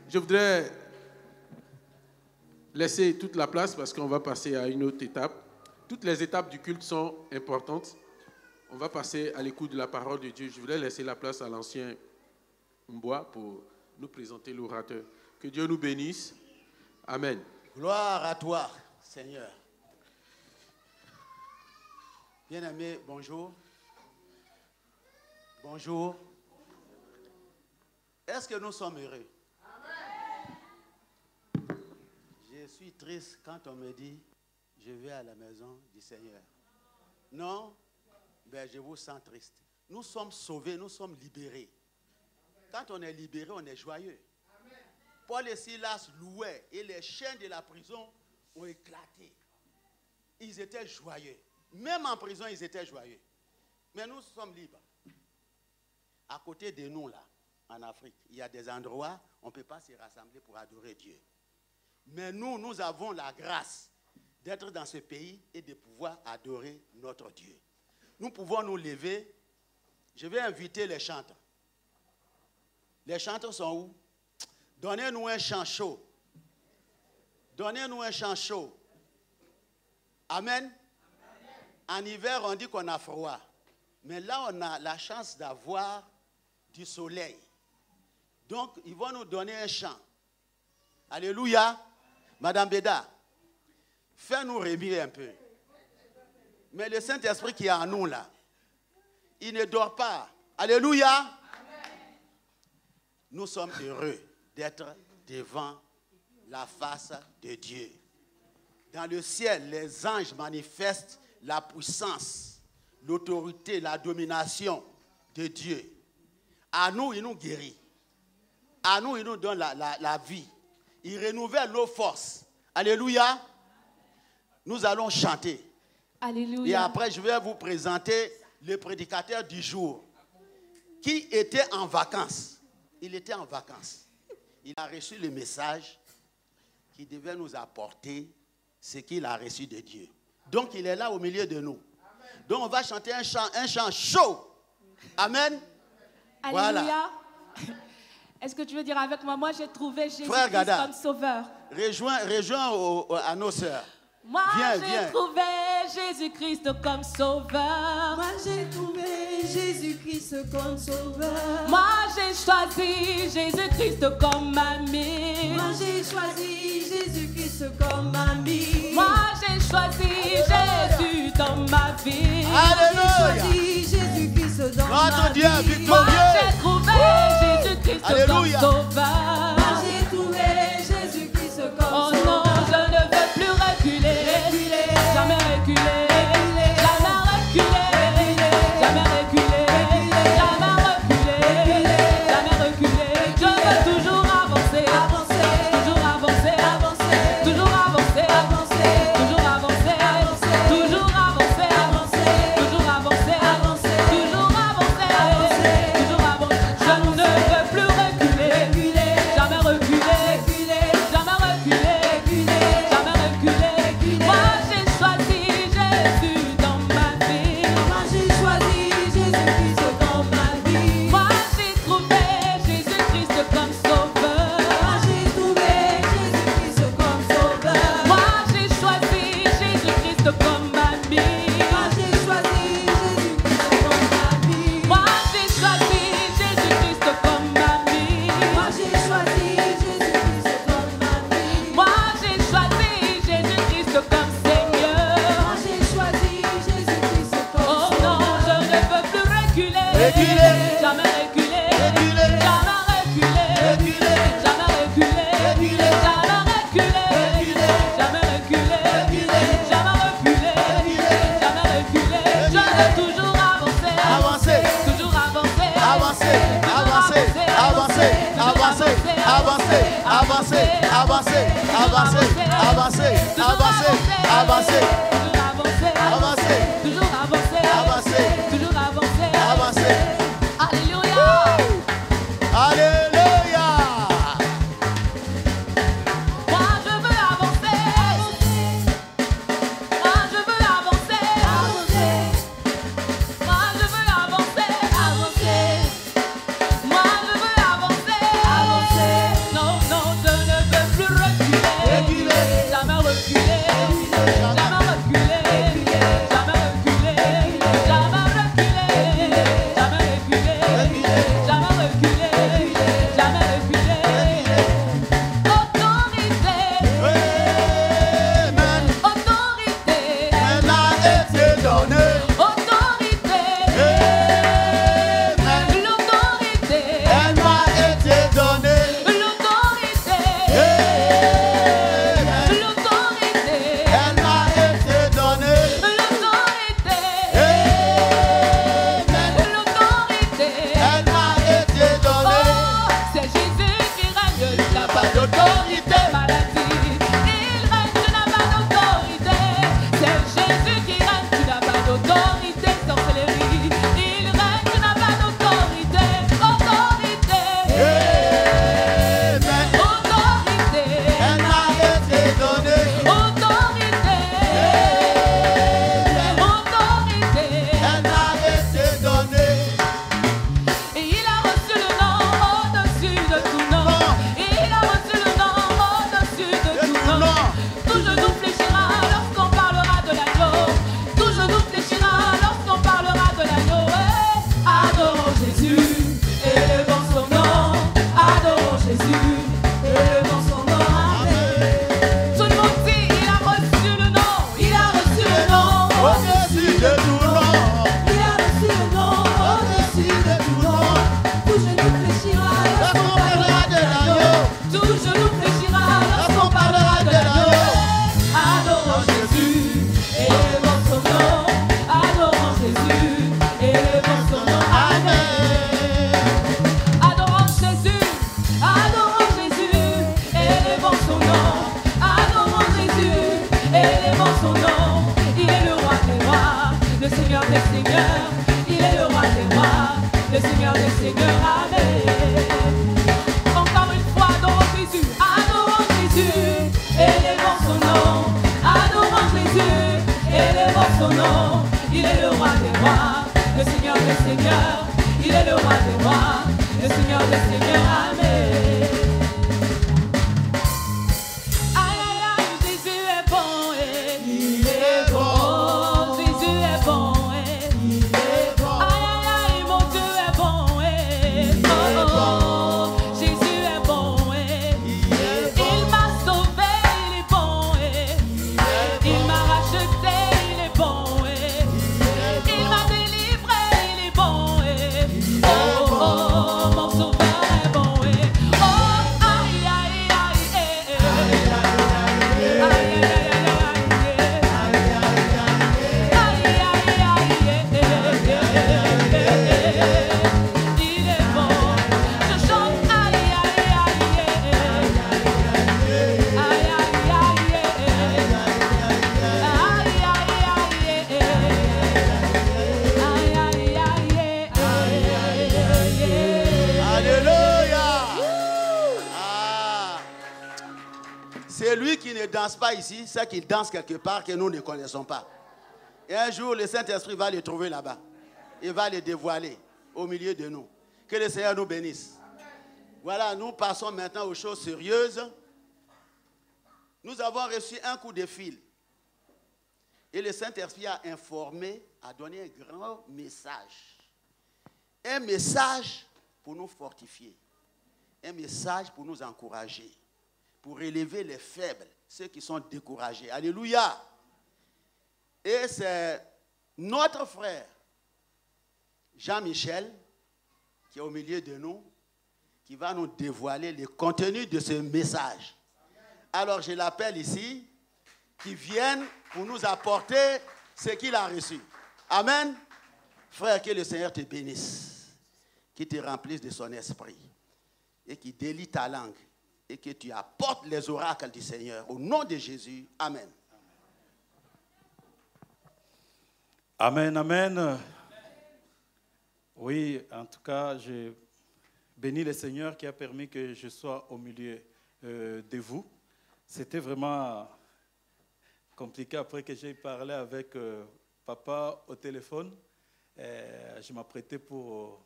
Je voudrais laisser toute la place parce qu'on va passer à une autre étape. Toutes les étapes du culte sont importantes. On va passer à l'écoute de la parole de Dieu. Je voudrais laisser la place à l'ancien Mboa pour nous présenter l'orateur. Que Dieu nous bénisse. Amen. Gloire à toi, Seigneur. Bien-aimés, bonjour. Bonjour. Est-ce que nous sommes heureux? Amen. Je suis triste quand on me dit je vais à la maison du Seigneur. Non? Ben, je vous sens triste. Nous sommes sauvés, nous sommes libérés. quand on est libéré, on est joyeux. Paul et Silas louaient et les chaînes de la prison ont éclaté. Ils étaient joyeux. Même en prison, ils étaient joyeux. Mais nous sommes libres. À côté de nous, là, en Afrique, il y a des endroits où on ne peut pas se rassembler pour adorer Dieu. Mais nous avons la grâce d'être dans ce pays et de pouvoir adorer notre Dieu. Nous pouvons nous lever. Je vais inviter les chanteurs. Les chanteurs sont où? Donnez-nous un chant chaud. Donnez-nous un chant chaud. Amen. En hiver, on dit qu'on a froid. Mais là, on a la chance d'avoir du soleil. Donc, ils vont nous donner un chant. Alléluia. Madame Béda, fais-nous remuer un peu. Mais le Saint-Esprit qui est en nous là, il ne dort pas. Alléluia. Amen. Nous sommes heureux d'être devant la face de Dieu. Dans le ciel, les anges manifestent la puissance, l'autorité, la domination de Dieu. À nous, il nous guérit. À nous, il nous donne la vie. Il renouvelle nos forces. Alléluia. Nous allons chanter. Alléluia. Et après, je vais vous présenter le prédicateur du jour qui était en vacances. Il était en vacances. Il a reçu le message qui devait nous apporter ce qu'il a reçu de Dieu. Donc, il est là au milieu de nous. Donc, on va chanter un chant chaud. Amen. Alléluia. Voilà. Est-ce que tu veux dire avec moi, j'ai trouvé Jésus comme sauveur. Rejoins à nos sœurs. Moi, viens. J'ai trouvé Jésus-Christ comme sauveur. Moi, j'ai trouvé Jésus-Christ comme sauveur. Moi, j'ai choisi Jésus-Christ comme ami. Moi, j'ai choisi Jésus-Christ comme ami. Moi, j'ai choisi Jésus dans ma vie. Alléluia. J'ai choisi Jésus-Christ dans ma vie. Notre Dieu victorieux. Moi, j'ai trouvé Jésus-Christ comme sauveur. Moi, j'ai trouvé Jésus-Christ comme sauveur. Oh non, je ne veux plus reculer. Jamais reculer. Jamais reculer. Jamais reculer. Jamais reculer. Jamais reculer. Je veux toujours avancer. Toujours avancer. Toujours avancer. Toujours avancer. Toujours avancer. Toujours avancer. Toujours avancer. Toujours avancer. Je ne veux plus reculer. Jamais reculer. Jamais reculer. Jamais reculer. Moi j'ai choisi Jésus dans ma vie. Moi, j'ai choisi Jésus-Christ dans ma vie. Moi j'ai trouvé Jésus-Christ comme sauveur. Moi, j'ai trouvé Jésus-Christ comme sauveur. Moi j'ai choisi Jésus-Christ comme ami. Moi, j'ai choisi Jésus-Christ comme ma vie. Moi j'ai choisi Jésus-Christ comme ami. Moi, j'ai choisi Jésus-Christ comme ma vie. Moi j'ai choisi Jésus-Christ comme Seigneur. Moi, j'ai choisi Jésus-Christ comme Oh non, je ne veux plus reculer. Reculer. Jamais reculer. Reculer. Jamais reculer. Reculer. Jamais reculer. Reculer. Jamais reculer. Jamais reculer. Jamais reculer. Jamais reculer. Je veux toujours avancer. Avancer. Toujours avancer. Avancer. Toujours avancer. Toujours avancer. Alléluia. Alléluia. Moi je veux avancer. Moi je veux avancer. Moi je veux avancer. Moi je veux avancer. Non, je ne veux plus reculer. Jamais reculer. Jamais reculer. Jamais reculer. le Seigneur des Seigneurs, il est le roi des rois, le Seigneur des Seigneurs, amen. Encore une fois, adorons Jésus, élevons son nom, adorons Jésus, élevons son nom, il est le roi des rois, le Seigneur des Seigneurs, il est le roi des rois, le Seigneur des Seigneurs, amen. Aïe, aïe, aïe, Jésus est bon, il est bon, Jésus est bon, il est bon. Aïe, aïe, aïe, mon Dieu est bon, oh, oh, Jésus est bon, il m'a sauvé, il est bon, il m'a racheté, il est bon, il m'a délivré, il est bon, oh, oh, oh, mon sauveur est bon, oh, aïe, aïe, aïe, aïe, aïe, il est bon, je chante aïe, aïe, aïe, aïe, Alléluia. C'est lui qui ne danse pas ici, c'est qu'il danse quelque part que nous ne connaissons pas. Et un jour, le Saint-Esprit va le trouver là-bas. Il va le dévoiler au milieu de nous. Que le Seigneur nous bénisse. Voilà, nous passons maintenant aux choses sérieuses. Nous avons reçu un coup de fil. Et le Saint-Esprit a informé, a donné un grand message. Un message pour nous fortifier. Un message pour nous encourager. Pour élever les faibles, ceux qui sont découragés. Alléluia. Et c'est notre frère, Jean-Michel, qui est au milieu de nous, qui va nous dévoiler le contenu de ce message. Alors je l'appelle ici, qui vienne pour nous apporter ce qu'il a reçu. Amen. Frère, que le Seigneur te bénisse, qu'il te remplisse de son esprit et qu'il délie ta langue et que tu apportes les oracles du Seigneur. Au nom de Jésus, amen. Amen, amen. Oui, en tout cas, je bénis le Seigneur qui a permis que je sois au milieu de vous. C'était vraiment compliqué après que j'ai parlé avec papa au téléphone. Je m'apprêtais pour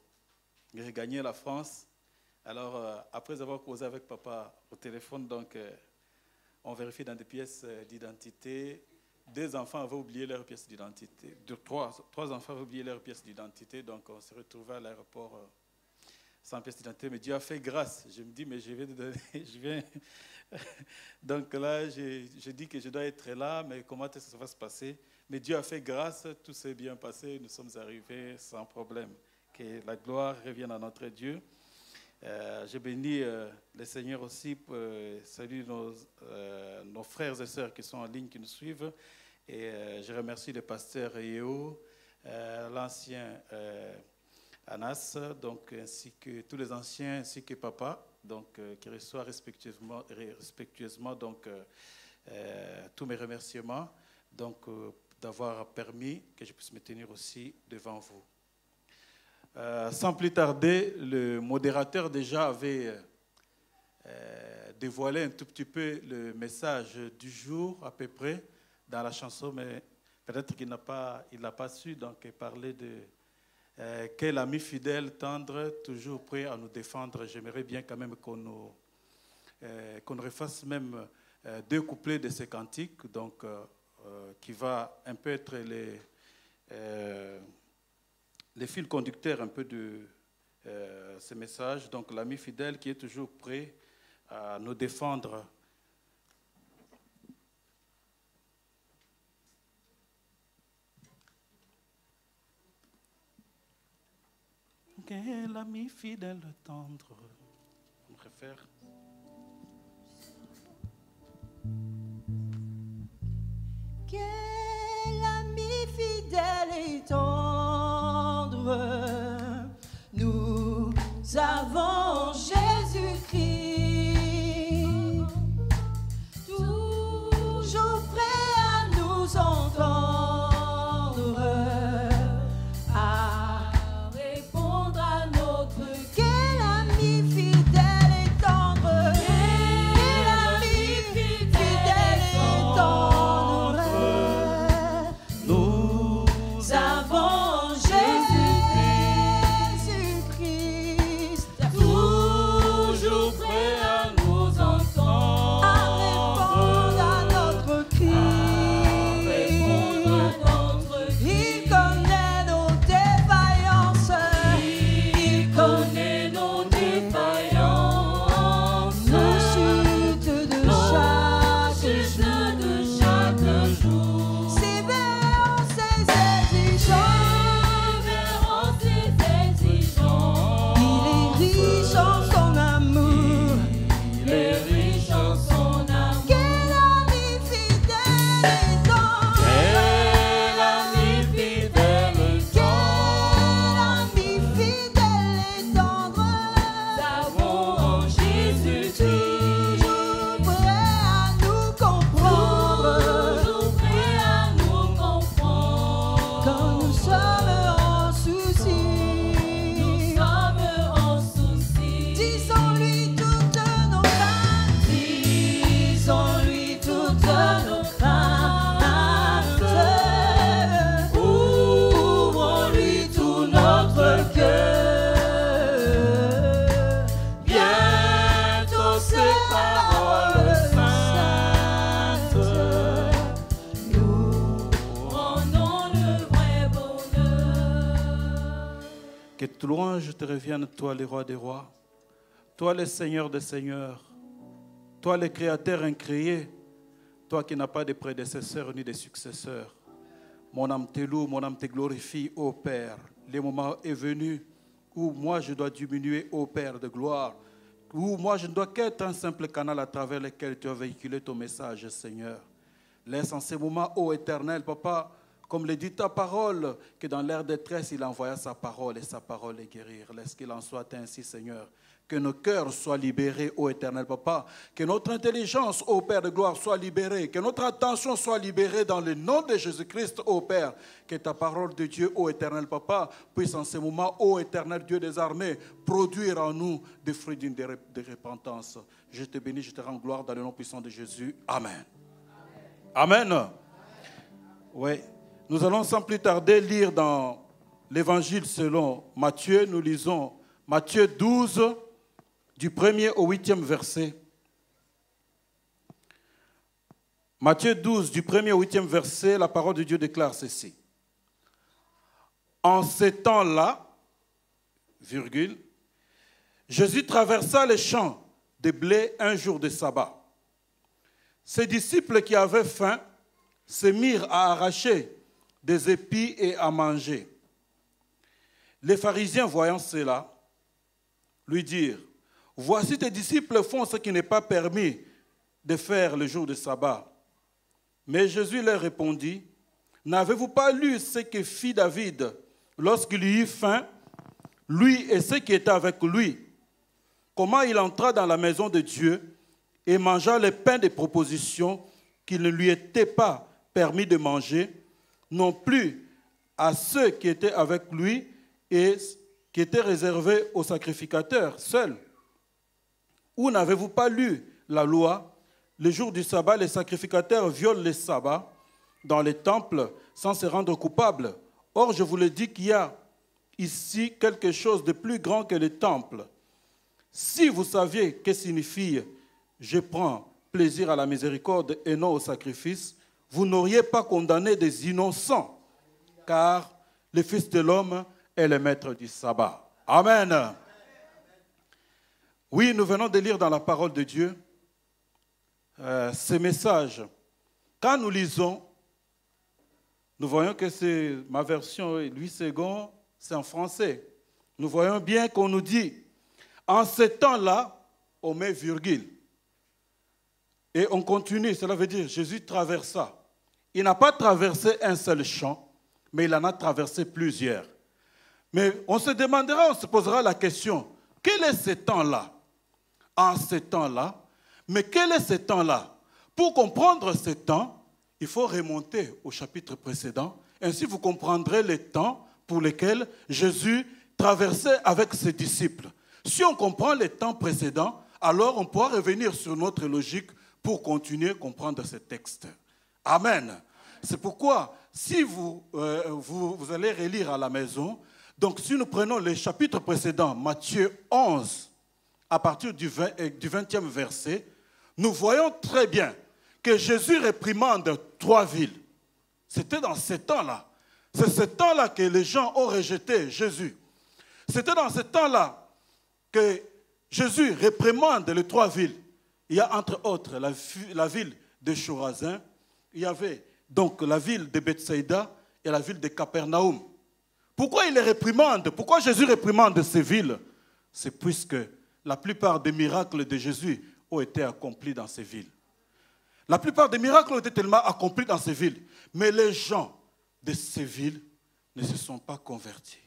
regagner la France. Alors, après avoir causé avec papa au téléphone, donc, on vérifie dans des pièces d'identité. 2 enfants avaient oublié leur pièce d'identité. 3 enfants avaient oublié leur pièce d'identité. Donc, on s'est retrouvés à l'aéroport sans pièce d'identité. Mais Dieu a fait grâce. Je me dis, mais je vais te donner. Je viens. Donc là, je dis que je dois être là, mais comment est-ce que ça va se passer? Mais Dieu a fait grâce. Tout s'est bien passé. Nous sommes arrivés sans problème. Que la gloire revienne à notre Dieu. Je bénis le Seigneur aussi, salue nos frères et sœurs qui sont en ligne, qui nous suivent. Et je remercie le pasteur Yeo, l'ancien Anas, donc, ainsi que tous les anciens, ainsi que papa, donc, qui reçoit respectueusement donc, tous mes remerciements, donc, d'avoir permis que je puisse me tenir aussi devant vous. Sans plus tarder, le modérateur déjà avait dévoilé un tout petit peu le message du jour à peu près dans la chanson, mais peut-être qu'il n'a pas su donc parler de quel ami fidèle, tendre, toujours prêt à nous défendre. J'aimerais bien quand même qu'on refasse même 2 couplets de ces cantiques, donc qui va un peu être les fils conducteurs un peu de ce message. Donc l'ami fidèle qui est toujours prêt à nous défendre. Quel ami fidèle tendre, on préfère. Quel ami fidèle et tendre, nous avons Jésus-Christ, toujours prêt à nous entendre. Que toute louange te revienne, toi, le roi des rois, toi, le Seigneur des seigneurs, toi, le Créateur incréé, toi qui n'as pas de prédécesseurs ni de successeurs. Mon âme te loue, mon âme te glorifie, ô Père. Le moment est venu où moi je dois diminuer, ô Père de gloire, où moi je ne dois qu'être un simple canal à travers lequel tu as véhiculé ton message, Seigneur. Laisse en ces moments, ô Éternel, Papa, comme le dit ta parole, que dans l'air de détresse, il envoya sa parole et sa parole est guérir. Laisse qu'il en soit ainsi, Seigneur. Que nos cœurs soient libérés, ô Éternel Papa. Que notre intelligence, ô Père de gloire, soit libérée. Que notre attention soit libérée dans le nom de Jésus-Christ, ô Père. Que ta parole de Dieu, ô Éternel Papa, puisse en ce moment, ô Éternel Dieu des armées, produire en nous des fruits de repentance. Je te bénis, je te rends gloire dans le nom puissant de Jésus. Amen. Amen. Amen. Oui. Nous allons sans plus tarder lire dans l'Évangile selon Matthieu. Nous lisons Matthieu 12, du 1er au 8e verset. Matthieu 12, du 1er au 8e verset, la parole de Dieu déclare ceci. En ces temps-là, virgule, Jésus traversa les champs de blé un jour de sabbat. Ses disciples qui avaient faim se mirent à arracher des épis et à manger. Les pharisiens, voyant cela, lui dirent, « Voici tes disciples font ce qui n'est pas permis de faire le jour de sabbat. » Mais Jésus leur répondit, « N'avez-vous pas lu ce que fit David lorsqu'il eut faim, lui et ceux qui étaient avec lui, comment il entra dans la maison de Dieu et mangea le pain des propositions qu'il ne lui était pas permis de manger, non plus à ceux qui étaient avec lui et qui étaient réservés aux sacrificateurs seuls. Ou n'avez-vous pas lu la loi? Le jour du sabbat, les sacrificateurs violent le sabbat dans les temples sans se rendre coupables. Or, je vous le dis qu'il y a ici quelque chose de plus grand que le temple. Si vous saviez que signifie « je prends plaisir à la miséricorde et non au sacrifice », vous n'auriez pas condamné des innocents, car le Fils de l'homme est le maître du sabbat. Amen. Oui, nous venons de lire dans la parole de Dieu ces messages. Quand nous lisons, nous voyons que c'est ma version Louis II, c'est en français. Nous voyons bien qu'on nous dit, en ce temps-là, on met virgule. Et on continue, cela veut dire Jésus traversa. Il n'a pas traversé un seul champ, mais il en a traversé plusieurs. Mais on se demandera, on se posera la question, quel est ce temps-là? En ce temps-là, mais quel est ce temps-là? Pour comprendre ce temps, il faut remonter au chapitre précédent. Ainsi, vous comprendrez les temps pour lesquels Jésus traversait avec ses disciples. Si on comprend les temps précédents, alors on pourra revenir sur notre logique pour continuer à comprendre ce texte. Amen. C'est pourquoi, si vous allez relire à la maison, donc si nous prenons les chapitres précédents, Matthieu 11, à partir du 20e verset, nous voyons très bien que Jésus réprimande 3 villes. C'était dans ce temps-là. C'est ce temps-là que les gens ont rejeté Jésus. C'était dans ce temps-là que Jésus réprimande les 3 villes. Il y a entre autres la ville de Chorazin, il y avait donc la ville de Bethsaïda et la ville de Capernaum. Pourquoi il les réprimande? Pourquoi Jésus réprimande ces villes? C'est puisque la plupart des miracles de Jésus ont été accomplis dans ces villes. La plupart des miracles ont été tellement accomplis dans ces villes. Mais les gens de ces villes ne se sont pas convertis.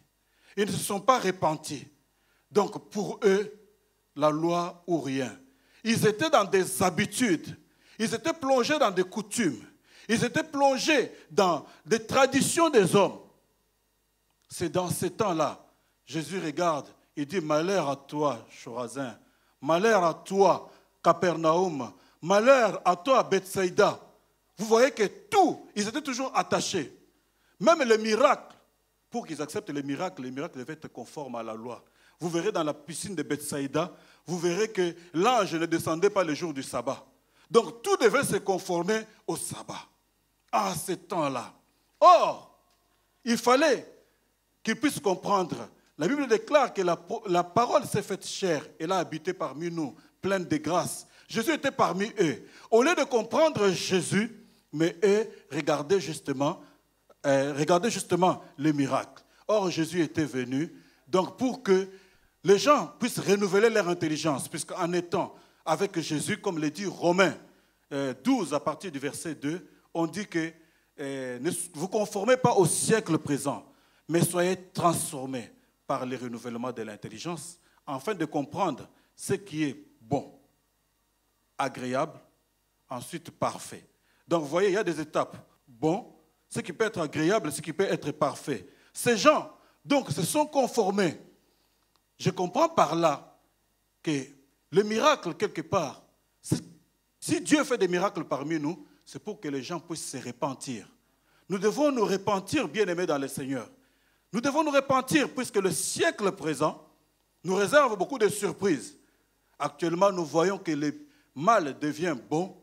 Ils ne se sont pas repentis. Donc pour eux, la loi ou rien. Ils étaient dans des habitudes. Ils étaient plongés dans des coutumes. Ils étaient plongés dans des traditions des hommes. C'est dans ces temps-là, Jésus regarde et dit, malheur à toi, Chorazin. Malheur à toi, Capernaum. Malheur à toi, Bethsaïda. Vous voyez que tout, ils étaient toujours attachés. Même les miracles, pour qu'ils acceptent les miracles devaient être conformes à la loi. Vous verrez dans la piscine de Bethsaïda, vous verrez que l'ange ne descendait pas le jour du sabbat. Donc tout devait se conformer au sabbat. À ce temps-là. Or, il fallait qu'ils puissent comprendre La Bible déclare que la parole s'est faite chair. Elle a habité parmi nous, pleine de grâce. Jésus était parmi eux. Au lieu de comprendre Jésus, mais eux regardaient justement les miracles. Or, Jésus était venu donc pour que les gens puissent renouveler leur intelligence, puisqu'en étant avec Jésus, comme le dit Romains 12 à partir du verset 2, on dit que ne vous conformez pas au siècle présent, mais soyez transformés par le renouvellement de l'intelligence, afin de comprendre ce qui est bon, agréable, ensuite parfait. Donc vous voyez, il y a des étapes. Bon, ce qui peut être agréable, ce qui peut être parfait. Ces gens, donc, se sont conformés. Je comprends par là que le miracle, quelque part, si Dieu fait des miracles parmi nous, c'est pour que les gens puissent se repentir. Nous devons nous repentir, bien-aimés dans le Seigneur. Nous devons nous repentir, puisque le siècle présent nous réserve beaucoup de surprises. Actuellement, nous voyons que le mal devient bon,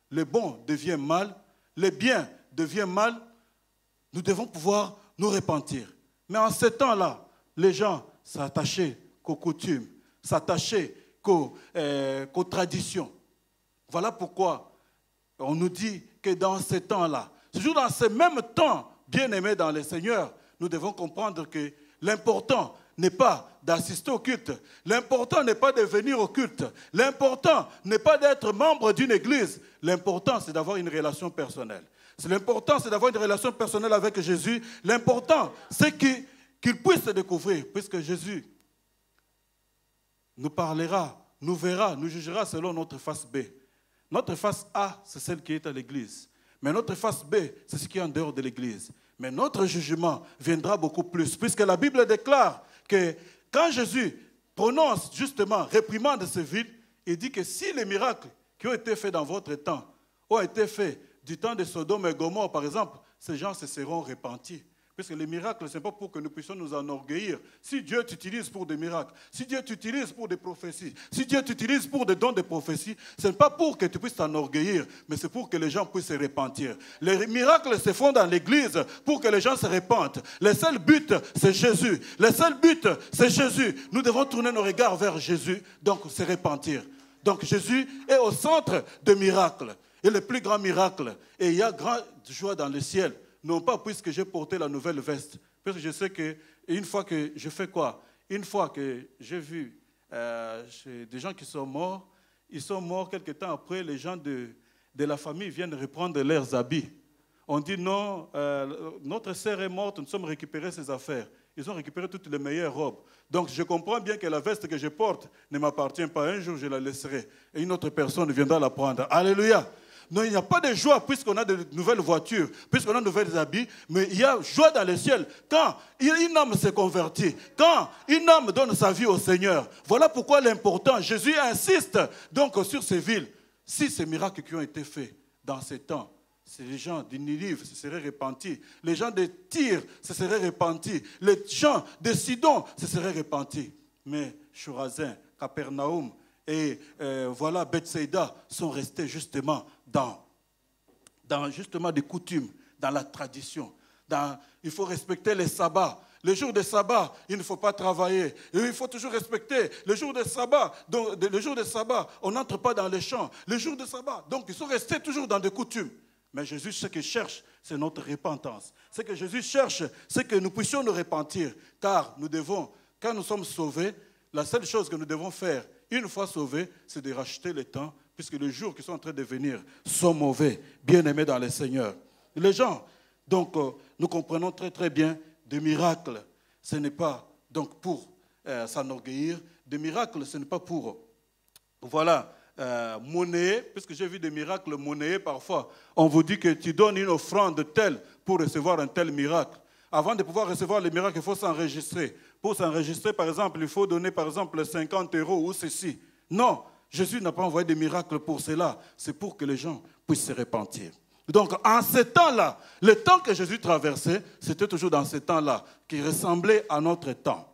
le bon devient mal, le bien devient mal. Nous devons pouvoir nous repentir. Mais en ce temps-là, les gens s'attachaient qu'aux coutumes, s'attachaient qu'aux traditions. Voilà pourquoi on nous dit que dans ces temps-là, toujours dans ce même temps, bien-aimés dans le Seigneur, nous devons comprendre que l'important n'est pas d'assister au culte, l'important n'est pas de venir au culte, l'important n'est pas d'être membre d'une église, l'important c'est d'avoir une relation personnelle. L'important c'est d'avoir une relation personnelle avec Jésus, l'important c'est qu'il puisse se découvrir, puisque Jésus nous parlera, nous verra, nous jugera selon notre face B. Notre face A, c'est celle qui est à l'église. Mais notre face B, c'est ce qui est en dehors de l'église. Mais notre jugement viendra beaucoup plus, puisque la Bible déclare que quand Jésus prononce justement, réprimande ces villes, il dit que si les miracles qui ont été faits dans votre temps ont été faits du temps de Sodome et Gomorrhe, par exemple, ces gens se seront repentis. Parce que les miracles, ce n'est pas pour que nous puissions nous enorgueillir. Si Dieu t'utilise pour des miracles, si Dieu t'utilise pour des prophéties, si Dieu t'utilise pour des dons de prophétie, ce n'est pas pour que tu puisses t'enorgueillir, mais c'est pour que les gens puissent se repentir. Les miracles se font dans l'église pour que les gens se repentent. Le seul but, c'est Jésus. Le seul but, c'est Jésus. Nous devons tourner nos regards vers Jésus, donc se repentir. Donc Jésus est au centre des miracles. Et le plus grand miracle, et il y a grande joie dans le ciel, non pas puisque j'ai porté la nouvelle veste, parce que je sais qu'une fois que je fais quoi? Une fois que j'ai vu des gens qui sont morts, ils sont morts quelque temps après, les gens de la famille viennent reprendre leurs habits. On dit non, notre sœur est morte, nous sommes récupérés ses affaires. Ils ont récupéré toutes les meilleures robes. Donc je comprends bien que la veste que je porte ne m'appartient pas. Un jour je la laisserai et une autre personne viendra la prendre. Alléluia. Non, il n'y a pas de joie puisqu'on a de nouvelles voitures, puisqu'on a de nouveaux habits, mais il y a joie dans le ciel quand une âme se convertit, quand une âme donne sa vie au Seigneur. Voilà pourquoi l'important, Jésus insiste donc sur ces villes. Si ces miracles qui ont été faits dans ces temps, si les gens de Ninive se seraient repentis, les gens de Tyr se seraient repentis, les gens de Sidon se seraient repentis. Mais Chorazin, Capernaum, et voilà, Bethsaïda sont restés justement dans justement des coutumes, dans la tradition. Il faut respecter les sabbats. Le jour de sabbat, il ne faut pas travailler. Et il faut toujours respecter le jour de sabbat. Donc, le jour de sabbat, on n'entre pas dans les champs. Le jour de sabbat, donc ils sont restés toujours dans des coutumes. Mais Jésus, ce qu'il cherche, c'est notre repentance. Ce que Jésus cherche, c'est que nous puissions nous repentir. Car nous devons, quand nous sommes sauvés, la seule chose que nous devons faire, une fois sauvés, c'est de racheter le temps, puisque les jours qui sont en train de venir sont mauvais, bien-aimés dans le Seigneur. Les gens, donc, nous comprenons très très bien, des miracles, ce n'est pas donc pour s'enorgueillir, des miracles, ce n'est pas pour, voilà, monnaie, puisque j'ai vu des miracles monnayés parfois. On vous dit que tu donnes une offrande telle pour recevoir un tel miracle. Avant de pouvoir recevoir le miracle, il faut s'enregistrer. Pour s'enregistrer, par exemple, il faut donner, par exemple, 50 € ou ceci. Non, Jésus n'a pas envoyé des miracles pour cela. C'est pour que les gens puissent se repentir. Donc, en ce temps-là, le temps que Jésus traversait, c'était toujours dans ce temps-là, qui ressemblait à notre temps.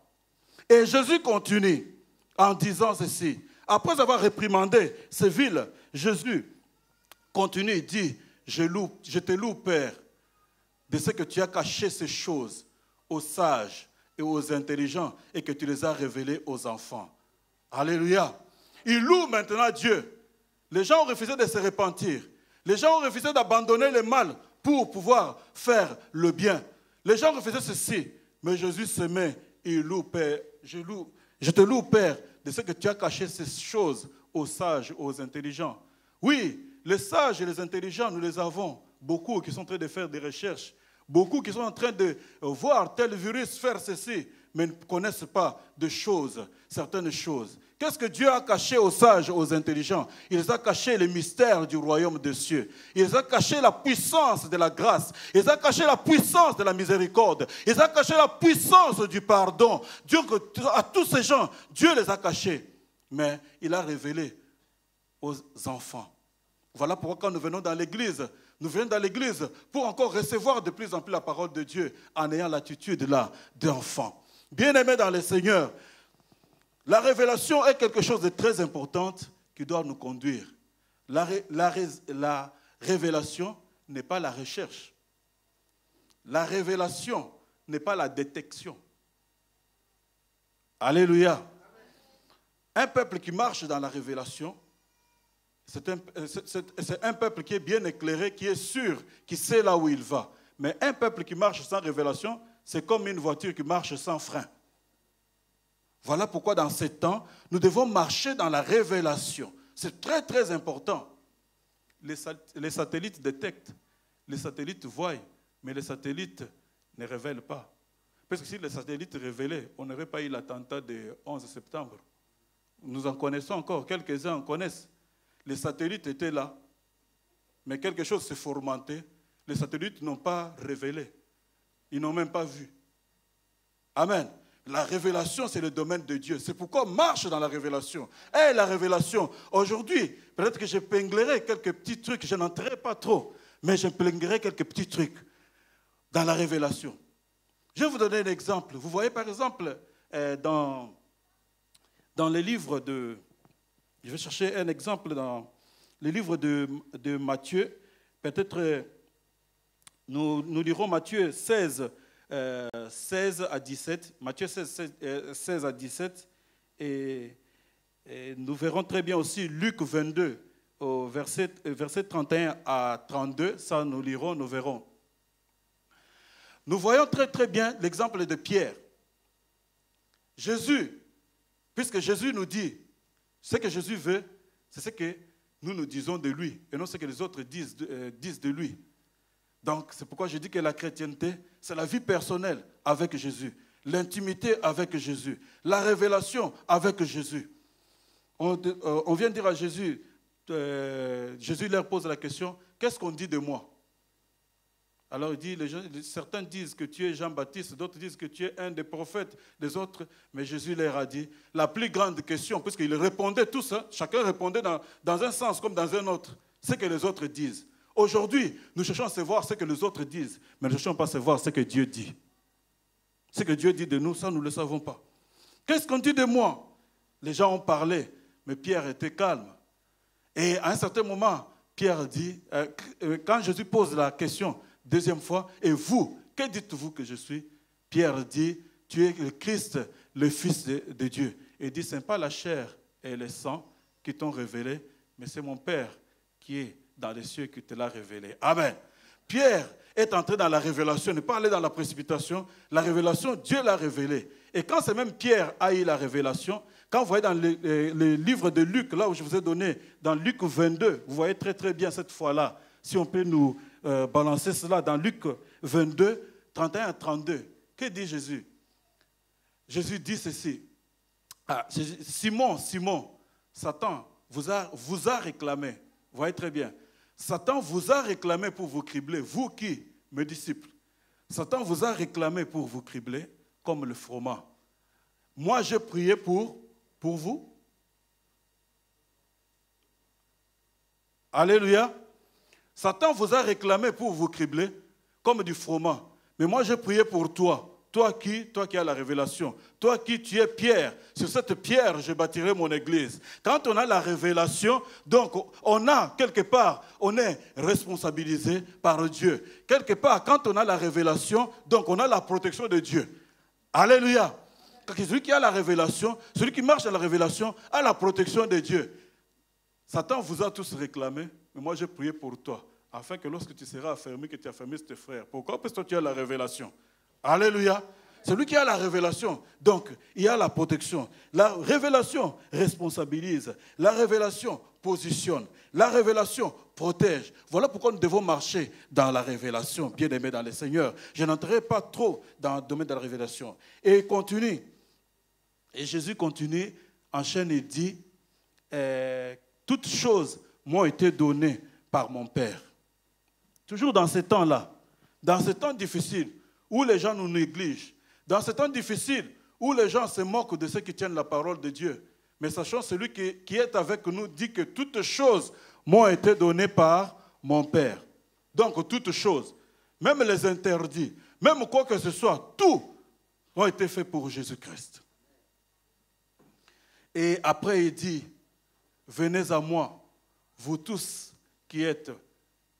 Et Jésus continue en disant ceci. Après avoir réprimandé ces villes, Jésus continue et dit, je te loue, Père, de ce que tu as caché ces choses aux sages et aux intelligents et que tu les as révélés aux enfants. Alléluia. Ils louent maintenant Dieu. Les gens ont refusé de se repentir. Les gens ont refusé d'abandonner le mal pour pouvoir faire le bien. Les gens refusaient ceci. Mais Jésus se met, il loue, Père. Je te loue, Père, de ce que tu as caché ces choses aux sages, aux intelligents. Oui, les sages et les intelligents, nous les avons. Beaucoup qui sont en train de faire des recherches. Beaucoup qui sont en train de voir tel virus faire ceci, mais ne connaissent pas de choses, certaines choses. Qu'est-ce que Dieu a caché aux sages, aux intelligents? Il les a caché les mystères du royaume des cieux. Il les a caché la puissance de la grâce. Il les a caché la puissance de la miséricorde. Il les a caché la puissance du pardon. Dieu, à tous ces gens, Dieu les a cachés. Mais il a révélé aux enfants. Voilà pourquoi quand nous venons dans l'église, nous venons dans l'église pour encore recevoir de plus en plus la parole de Dieu en ayant l'attitude là d'enfant. Bien-aimés dans le Seigneur, la révélation est quelque chose de très important qui doit nous conduire. La révélation n'est pas la recherche. La révélation n'est pas la détection. Alléluia. Un peuple qui marche dans la révélation, c'est un peuple qui est bien éclairé, qui est sûr, qui sait là où il va. Mais un peuple qui marche sans révélation, c'est comme une voiture qui marche sans frein. Voilà pourquoi dans ces temps, nous devons marcher dans la révélation. C'est très très important. Les satellites détectent, les satellites voient, mais les satellites ne révèlent pas. Parce que si les satellites révélaient, on n'aurait pas eu l'attentat du 11 septembre. Nous en connaissons encore, quelques-uns en connaissent. Les satellites étaient là, mais quelque chose s'est fourmenté. Les satellites n'ont pas révélé. Ils n'ont même pas vu. Amen. La révélation, c'est le domaine de Dieu. C'est pourquoi on marche dans la révélation. Et la révélation, aujourd'hui, peut-être que j'épinglerai quelques petits trucs, je n'entrerai pas trop, mais j'épinglerai quelques petits trucs dans la révélation. Je vais vous donner un exemple. Vous voyez par exemple, dans les livres de... Je vais chercher un exemple dans les livres de Matthieu. Peut-être nous lirons Matthieu 16, 16 à 17. Matthieu 16 à 17. Et nous verrons très bien aussi Luc 22, au verset 31 à 32. Ça, nous lirons, nous verrons. Nous voyons très très bien l'exemple de Pierre. Jésus, puisque Jésus nous dit, ce que Jésus veut, c'est ce que nous disons de lui, et non ce que les autres disent de lui. Donc, c'est pourquoi je dis que la chrétienté, c'est la vie personnelle avec Jésus, l'intimité avec Jésus, la révélation avec Jésus. On vient dire à Jésus, Jésus leur pose la question, qu'est-ce qu'on dit de moi? Alors il dit, certains disent que tu es Jean-Baptiste, d'autres disent que tu es un des prophètes, des autres. Mais Jésus leur a dit, la plus grande question, puisqu'ils répondaient tous, chacun répondait dans un sens comme dans un autre, ce que les autres disent. Aujourd'hui, nous cherchons à savoir ce que les autres disent, mais nous ne cherchons pas à savoir ce que Dieu dit. Ce que Dieu dit de nous, ça nous ne le savons pas. Qu'est-ce qu'on dit de moi? Les gens ont parlé, mais Pierre était calme. Et à un certain moment, Pierre dit, quand Jésus pose la question, deuxième fois, et vous, que dites-vous que je suis? Pierre dit, tu es le Christ, le Fils de Dieu. Et il dit, ce n'est pas la chair et le sang qui t'ont révélé, mais c'est mon Père qui est dans les cieux qui te l'a révélé. Amen. Pierre est entré dans la révélation, n'est pas allé dans la précipitation. La révélation, Dieu l'a révélée. Et quand c'est même Pierre a eu la révélation, quand vous voyez dans le livre de Luc, là où je vous ai donné, dans Luc 22, vous voyez très très bien cette fois-là, si on peut nous balancer cela dans Luc 22, 31 à 32. Que dit Jésus? Jésus dit ceci. Simon, Simon, Satan vous a réclamé. Vous voyez très bien. Satan vous a réclamé pour vous cribler. Vous qui, mes disciples? Satan vous a réclamé pour vous cribler comme le froment. Moi, j'ai prié pour vous. Alléluia. Satan vous a réclamé pour vous cribler comme du froment. Mais moi, j'ai prié pour toi. Toi qui as la révélation. Toi qui tu es Pierre. Sur cette pierre, je bâtirai mon église. Quand on a la révélation, donc on a quelque part, on est responsabilisé par Dieu. Quelque part, quand on a la révélation, donc on a la protection de Dieu. Alléluia. Celui qui a la révélation, celui qui marche dans la révélation, a la protection de Dieu. Satan vous a tous réclamé, mais moi j'ai prié pour toi, afin que lorsque tu seras affermi, que tu affermisses tes frères. Pourquoi? Parce que toi tu as la révélation. Alléluia. Celui qui a la révélation, donc il a la protection. La révélation responsabilise, la révélation positionne, la révélation protège. Voilà pourquoi nous devons marcher dans la révélation, bien-aimés dans le Seigneur. Je n'entrerai pas trop dans le domaine de la révélation. Et il continue. Et Jésus continue, enchaîne et dit, toutes choses m'ont été données par mon Père. Toujours dans ces temps-là, dans ces temps difficiles où les gens nous négligent, dans ces temps difficiles où les gens se moquent de ceux qui tiennent la parole de Dieu, mais sachant celui qui est avec nous dit que toutes choses m'ont été données par mon Père. Donc toutes choses, même les interdits, même quoi que ce soit, tout ont été faits pour Jésus-Christ. Et après il dit, venez à moi, vous tous qui êtes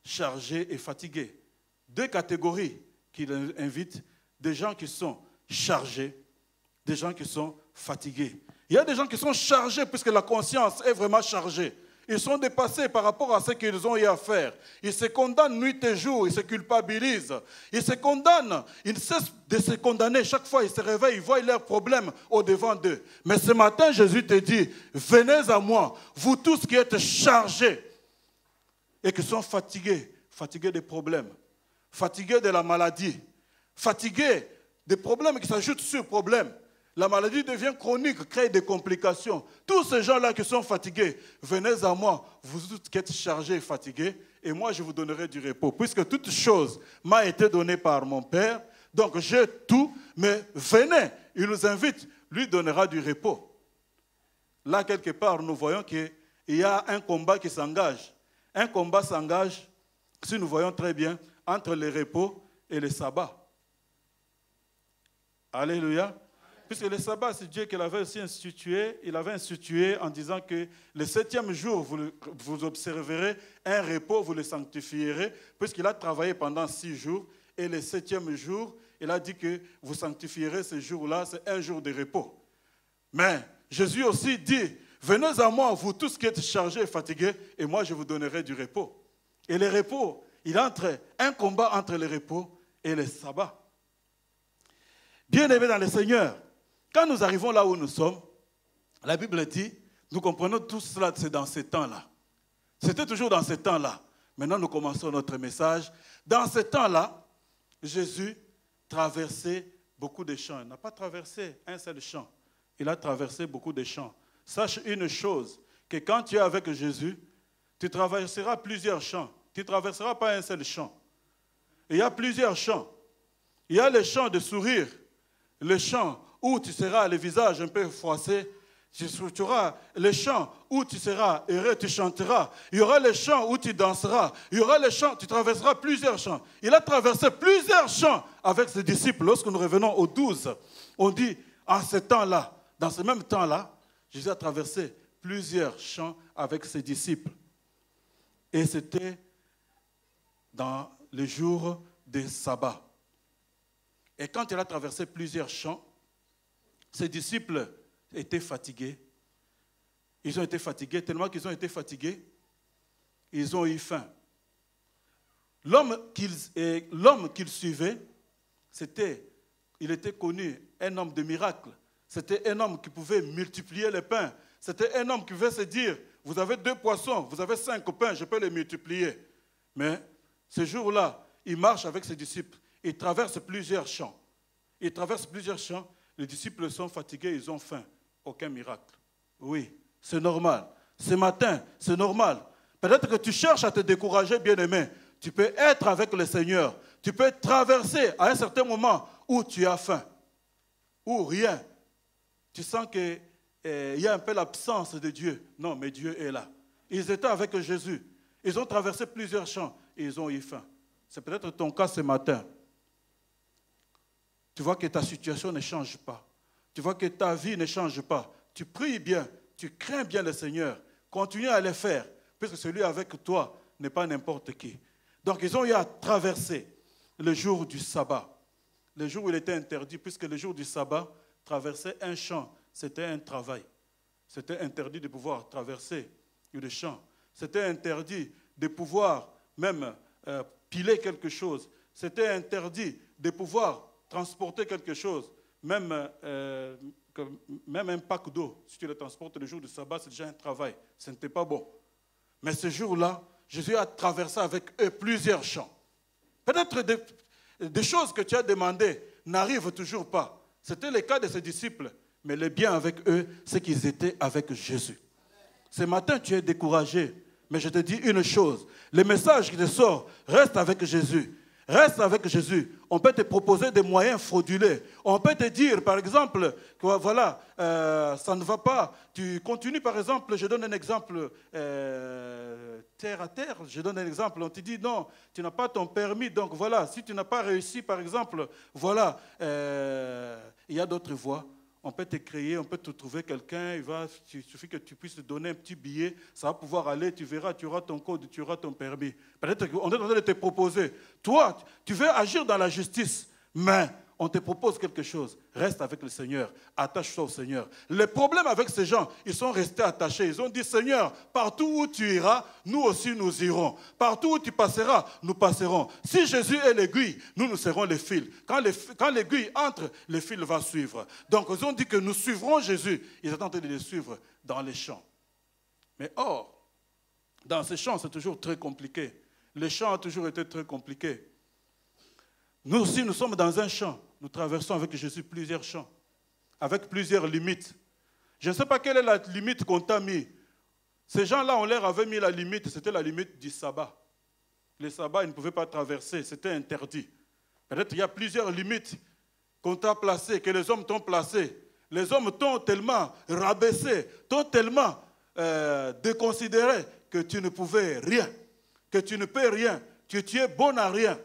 chargés et fatigués. Deux catégories qu'il invite, des gens qui sont chargés, des gens qui sont fatigués. Il y a des gens qui sont chargés puisque la conscience est vraiment chargée. Ils sont dépassés par rapport à ce qu'ils ont eu à faire. Ils se condamnent nuit et jour, ils se culpabilisent. Ils se condamnent, ils ne cessent de se condamner. Chaque fois ils se réveillent, ils voient leurs problèmes au-devant d'eux. Mais ce matin, Jésus te dit, venez à moi, vous tous qui êtes chargés et qui sont fatigués, fatigués des problèmes, fatigués de la maladie, fatigués des problèmes qui s'ajoutent sur problèmes. La maladie devient chronique, crée des complications. Tous ces gens-là qui sont fatigués, venez à moi, vous tous qui êtes chargés et fatigués, et moi je vous donnerai du repos. Puisque toute chose m'a été donnée par mon Père, donc j'ai tout, mais venez, il nous invite, lui donnera du repos. Là, quelque part, nous voyons qu'il y a un combat qui s'engage. Un combat s'engage, si nous voyons très bien, entre le repos et le sabbat. Alléluia. Puisque le sabbat, c'est Dieu qui l'avait aussi institué. Il avait institué en disant que le 7e jour, vous observerez un repos, vous le sanctifierez, puisqu'il a travaillé pendant 6 jours. Et le 7e jour, il a dit que vous sanctifierez ce jour-là, c'est un jour de repos. Mais Jésus aussi dit, venez à moi, vous tous qui êtes chargés et fatigués, et moi je vous donnerai du repos. Et le repos, il entre un combat entre le repos et le sabbat. Bien-aimés dans le Seigneur, quand nous arrivons là où nous sommes, la Bible dit, nous comprenons tout cela, c'est dans ces temps-là. C'était toujours dans ces temps-là. Maintenant, nous commençons notre message. Dans ces temps-là, Jésus traversait beaucoup de champs. Il n'a pas traversé un seul champ. Il a traversé beaucoup de champs. Sache une chose, que quand tu es avec Jésus, tu traverseras plusieurs champs. Tu ne traverseras pas un seul champ. Il y a plusieurs champs. Il y a le champ de sourire, le champ où tu seras le visage un peu froissé. Tu auras le chant où tu seras heureux, tu chanteras. Il y aura le chant où tu danseras. Il y aura le chant, tu traverseras plusieurs champs. Il a traversé plusieurs champs avec ses disciples. Lorsque nous revenons au 12, on dit, en ce temps-là, dans ce même temps-là, Jésus a traversé plusieurs champs avec ses disciples. Et c'était dans les jours des sabbats. Et quand il a traversé plusieurs champs, ses disciples étaient fatigués. Ils ont été fatigués, tellement qu'ils ont été fatigués, ils ont eu faim. L'homme qu'ils suivaient, il était connu, un homme de miracle. C'était un homme qui pouvait multiplier les pains. C'était un homme qui pouvait se dire, vous avez 2 poissons, vous avez 5 pains, je peux les multiplier. Mais ce jour-là, il marche avec ses disciples. Il traverse plusieurs champs. Il traverse plusieurs champs. Les disciples sont fatigués, ils ont faim. Aucun miracle. Oui, c'est normal. Ce matin, c'est normal. Peut-être que tu cherches à te décourager, bien-aimé. Tu peux être avec le Seigneur. Tu peux traverser à un certain moment où tu as faim. Ou rien. Tu sens qu'il y a un peu l'absence de Dieu. Non, mais Dieu est là. Ils étaient avec Jésus. Ils ont traversé plusieurs champs et ils ont eu faim. C'est peut-être ton cas ce matin. Tu vois que ta situation ne change pas. Tu vois que ta vie ne change pas. Tu pries bien, tu crains bien le Seigneur. Continue à le faire, puisque celui avec toi n'est pas n'importe qui. Donc ils ont eu à traverser le jour du sabbat. le jour où il était interdit, puisque le jour du sabbat, traverser un champ, c'était un travail. C'était interdit de pouvoir traverser le champ. C'était interdit de pouvoir même piler quelque chose. C'était interdit de pouvoir transporter quelque chose. Même un pack d'eau, si tu le transportes le jour du sabbat, c'est déjà un travail. Ce n'était pas bon. Mais ce jour-là, Jésus a traversé avec eux plusieurs champs. Peut-être des choses que tu as demandées n'arrivent toujours pas. C'était le cas de ses disciples. Mais le bien avec eux, c'est qu'ils étaient avec Jésus. Ce matin, tu es découragé. Mais je te dis une chose. Le message qui te sort, reste avec Jésus. Reste avec Jésus. On peut te proposer des moyens frauduleux. On peut te dire, par exemple, que voilà, ça ne va pas. Tu continues, par exemple, je donne un exemple terre à terre. Je donne un exemple. On te dit, non, tu n'as pas ton permis. Donc voilà, si tu n'as pas réussi, par exemple, voilà, il y a d'autres voies. On peut te créer, on peut te trouver quelqu'un, il suffit que tu puisses te donner un petit billet, ça va pouvoir aller, tu verras, tu auras ton code, tu auras ton permis. Peut-être qu'on est en train de te proposer. Toi, tu veux agir dans la justice, mais on te propose quelque chose. Reste avec le Seigneur, attache-toi au Seigneur. Le problème avec ces gens, ils sont restés attachés. Ils ont dit, Seigneur, partout où tu iras, nous aussi nous irons. Partout où tu passeras, nous passerons. Si Jésus est l'aiguille, nous serons les fils. Quand l'aiguille entre, le fil va suivre. Donc ils ont dit que nous suivrons Jésus. Ils étaient en train de le suivre dans les champs. Mais or, dans ces champs, c'est toujours très compliqué. Les champs ont toujours été très compliqués. Nous aussi, nous sommes dans un champ. Nous traversons avec Jésus plusieurs champs, avec plusieurs limites. Je ne sais pas quelle est la limite qu'on t'a mis. Ces gens-là, on leur avait mis la limite, c'était la limite du sabbat. Le sabbat, ils ne pouvaient pas traverser, c'était interdit. Peut-être qu'il y a plusieurs limites qu'on t'a placées, que les hommes t'ont placées. Les hommes t'ont tellement rabaissé, t'ont tellement déconsidéré que tu ne pouvais rien, que tu ne peux rien, que tu es bon à rien,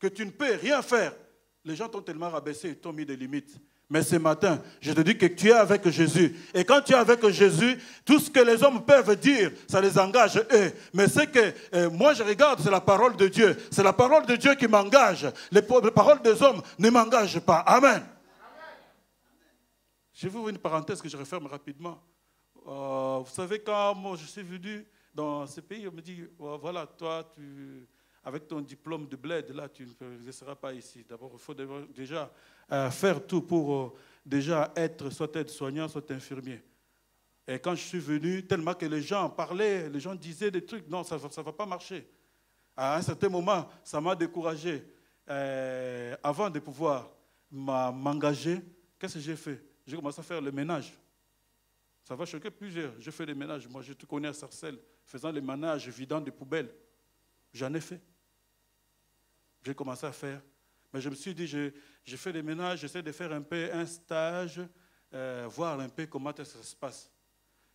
que tu ne peux rien faire. Les gens t'ont tellement rabaissé, ils t'ont mis des limites. Mais ce matin, je te dis que tu es avec Jésus. Et quand tu es avec Jésus, tout ce que les hommes peuvent dire, ça les engage eux. Mais ce que moi je regarde, c'est la parole de Dieu. C'est la parole de Dieu qui m'engage. Les paroles des hommes ne m'engagent pas. Amen. Je vais vous une parenthèse que je referme rapidement. Vous savez, quand moi je suis venu dans ce pays, on me dit, voilà, toi, avec ton diplôme de bled, là, tu ne seras pas ici. D'abord, il faut déjà faire tout pour déjà être soit aide-soignant, soit infirmier. Et quand je suis venu, tellement que les gens parlaient, les gens disaient des trucs, non, ça ne va pas marcher. À un certain moment, ça m'a découragé. Avant de pouvoir m'engager, qu'est-ce que j'ai fait? J'ai commencé à faire le ménage. Ça va choquer plusieurs. Je fais le ménage. Moi, je te connais à Sarcelles, faisant le ménage, vidant des poubelles. J'en ai fait. J'ai commencé à faire. Mais je me suis dit, je fais des ménages, j'essaie de faire un peu un stage, voir un peu comment ça se passe.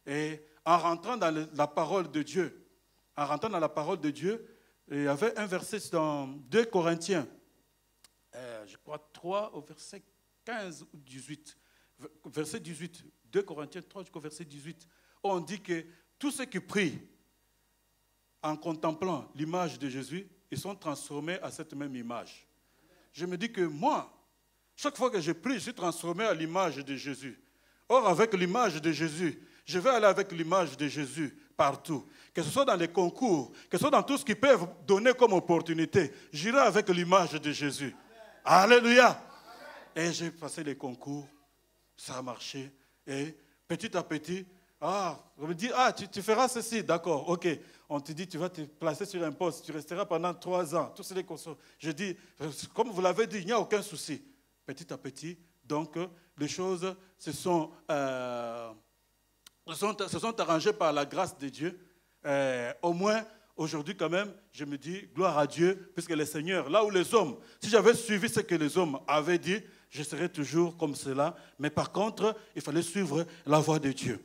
Et en rentrant dans la parole de Dieu, il y avait un verset dans 2 Corinthiens, je crois 3 au verset 15 ou 18. Verset 18, 2 Corinthiens 3 jusqu'au verset 18. On dit que tous ceux qui prient en contemplant l'image de Jésus, ils sont transformés à cette même image. Je me dis que moi, chaque fois que je prie, je suis transformé à l'image de Jésus. Or, avec l'image de Jésus, je vais aller avec l'image de Jésus partout. Que ce soit dans les concours, que ce soit dans tout ce qu'ils peuvent donner comme opportunité, j'irai avec l'image de Jésus. Amen. Alléluia. Amen. Et j'ai passé les concours, ça a marché. Et petit à petit, on me dit, tu feras ceci, d'accord, ok. On te dit, tu vas te placer sur un poste, tu resteras pendant 3 ans. Tous ces concours. Je dis, comme vous l'avez dit, il n'y a aucun souci. Petit à petit, donc, les choses se sont arrangées par la grâce de Dieu. Au moins, aujourd'hui, quand même, je me dis, gloire à Dieu, puisque le Seigneur, là où les hommes, si j'avais suivi ce que les hommes avaient dit, je serais toujours comme cela. Mais par contre, il fallait suivre la voie de Dieu.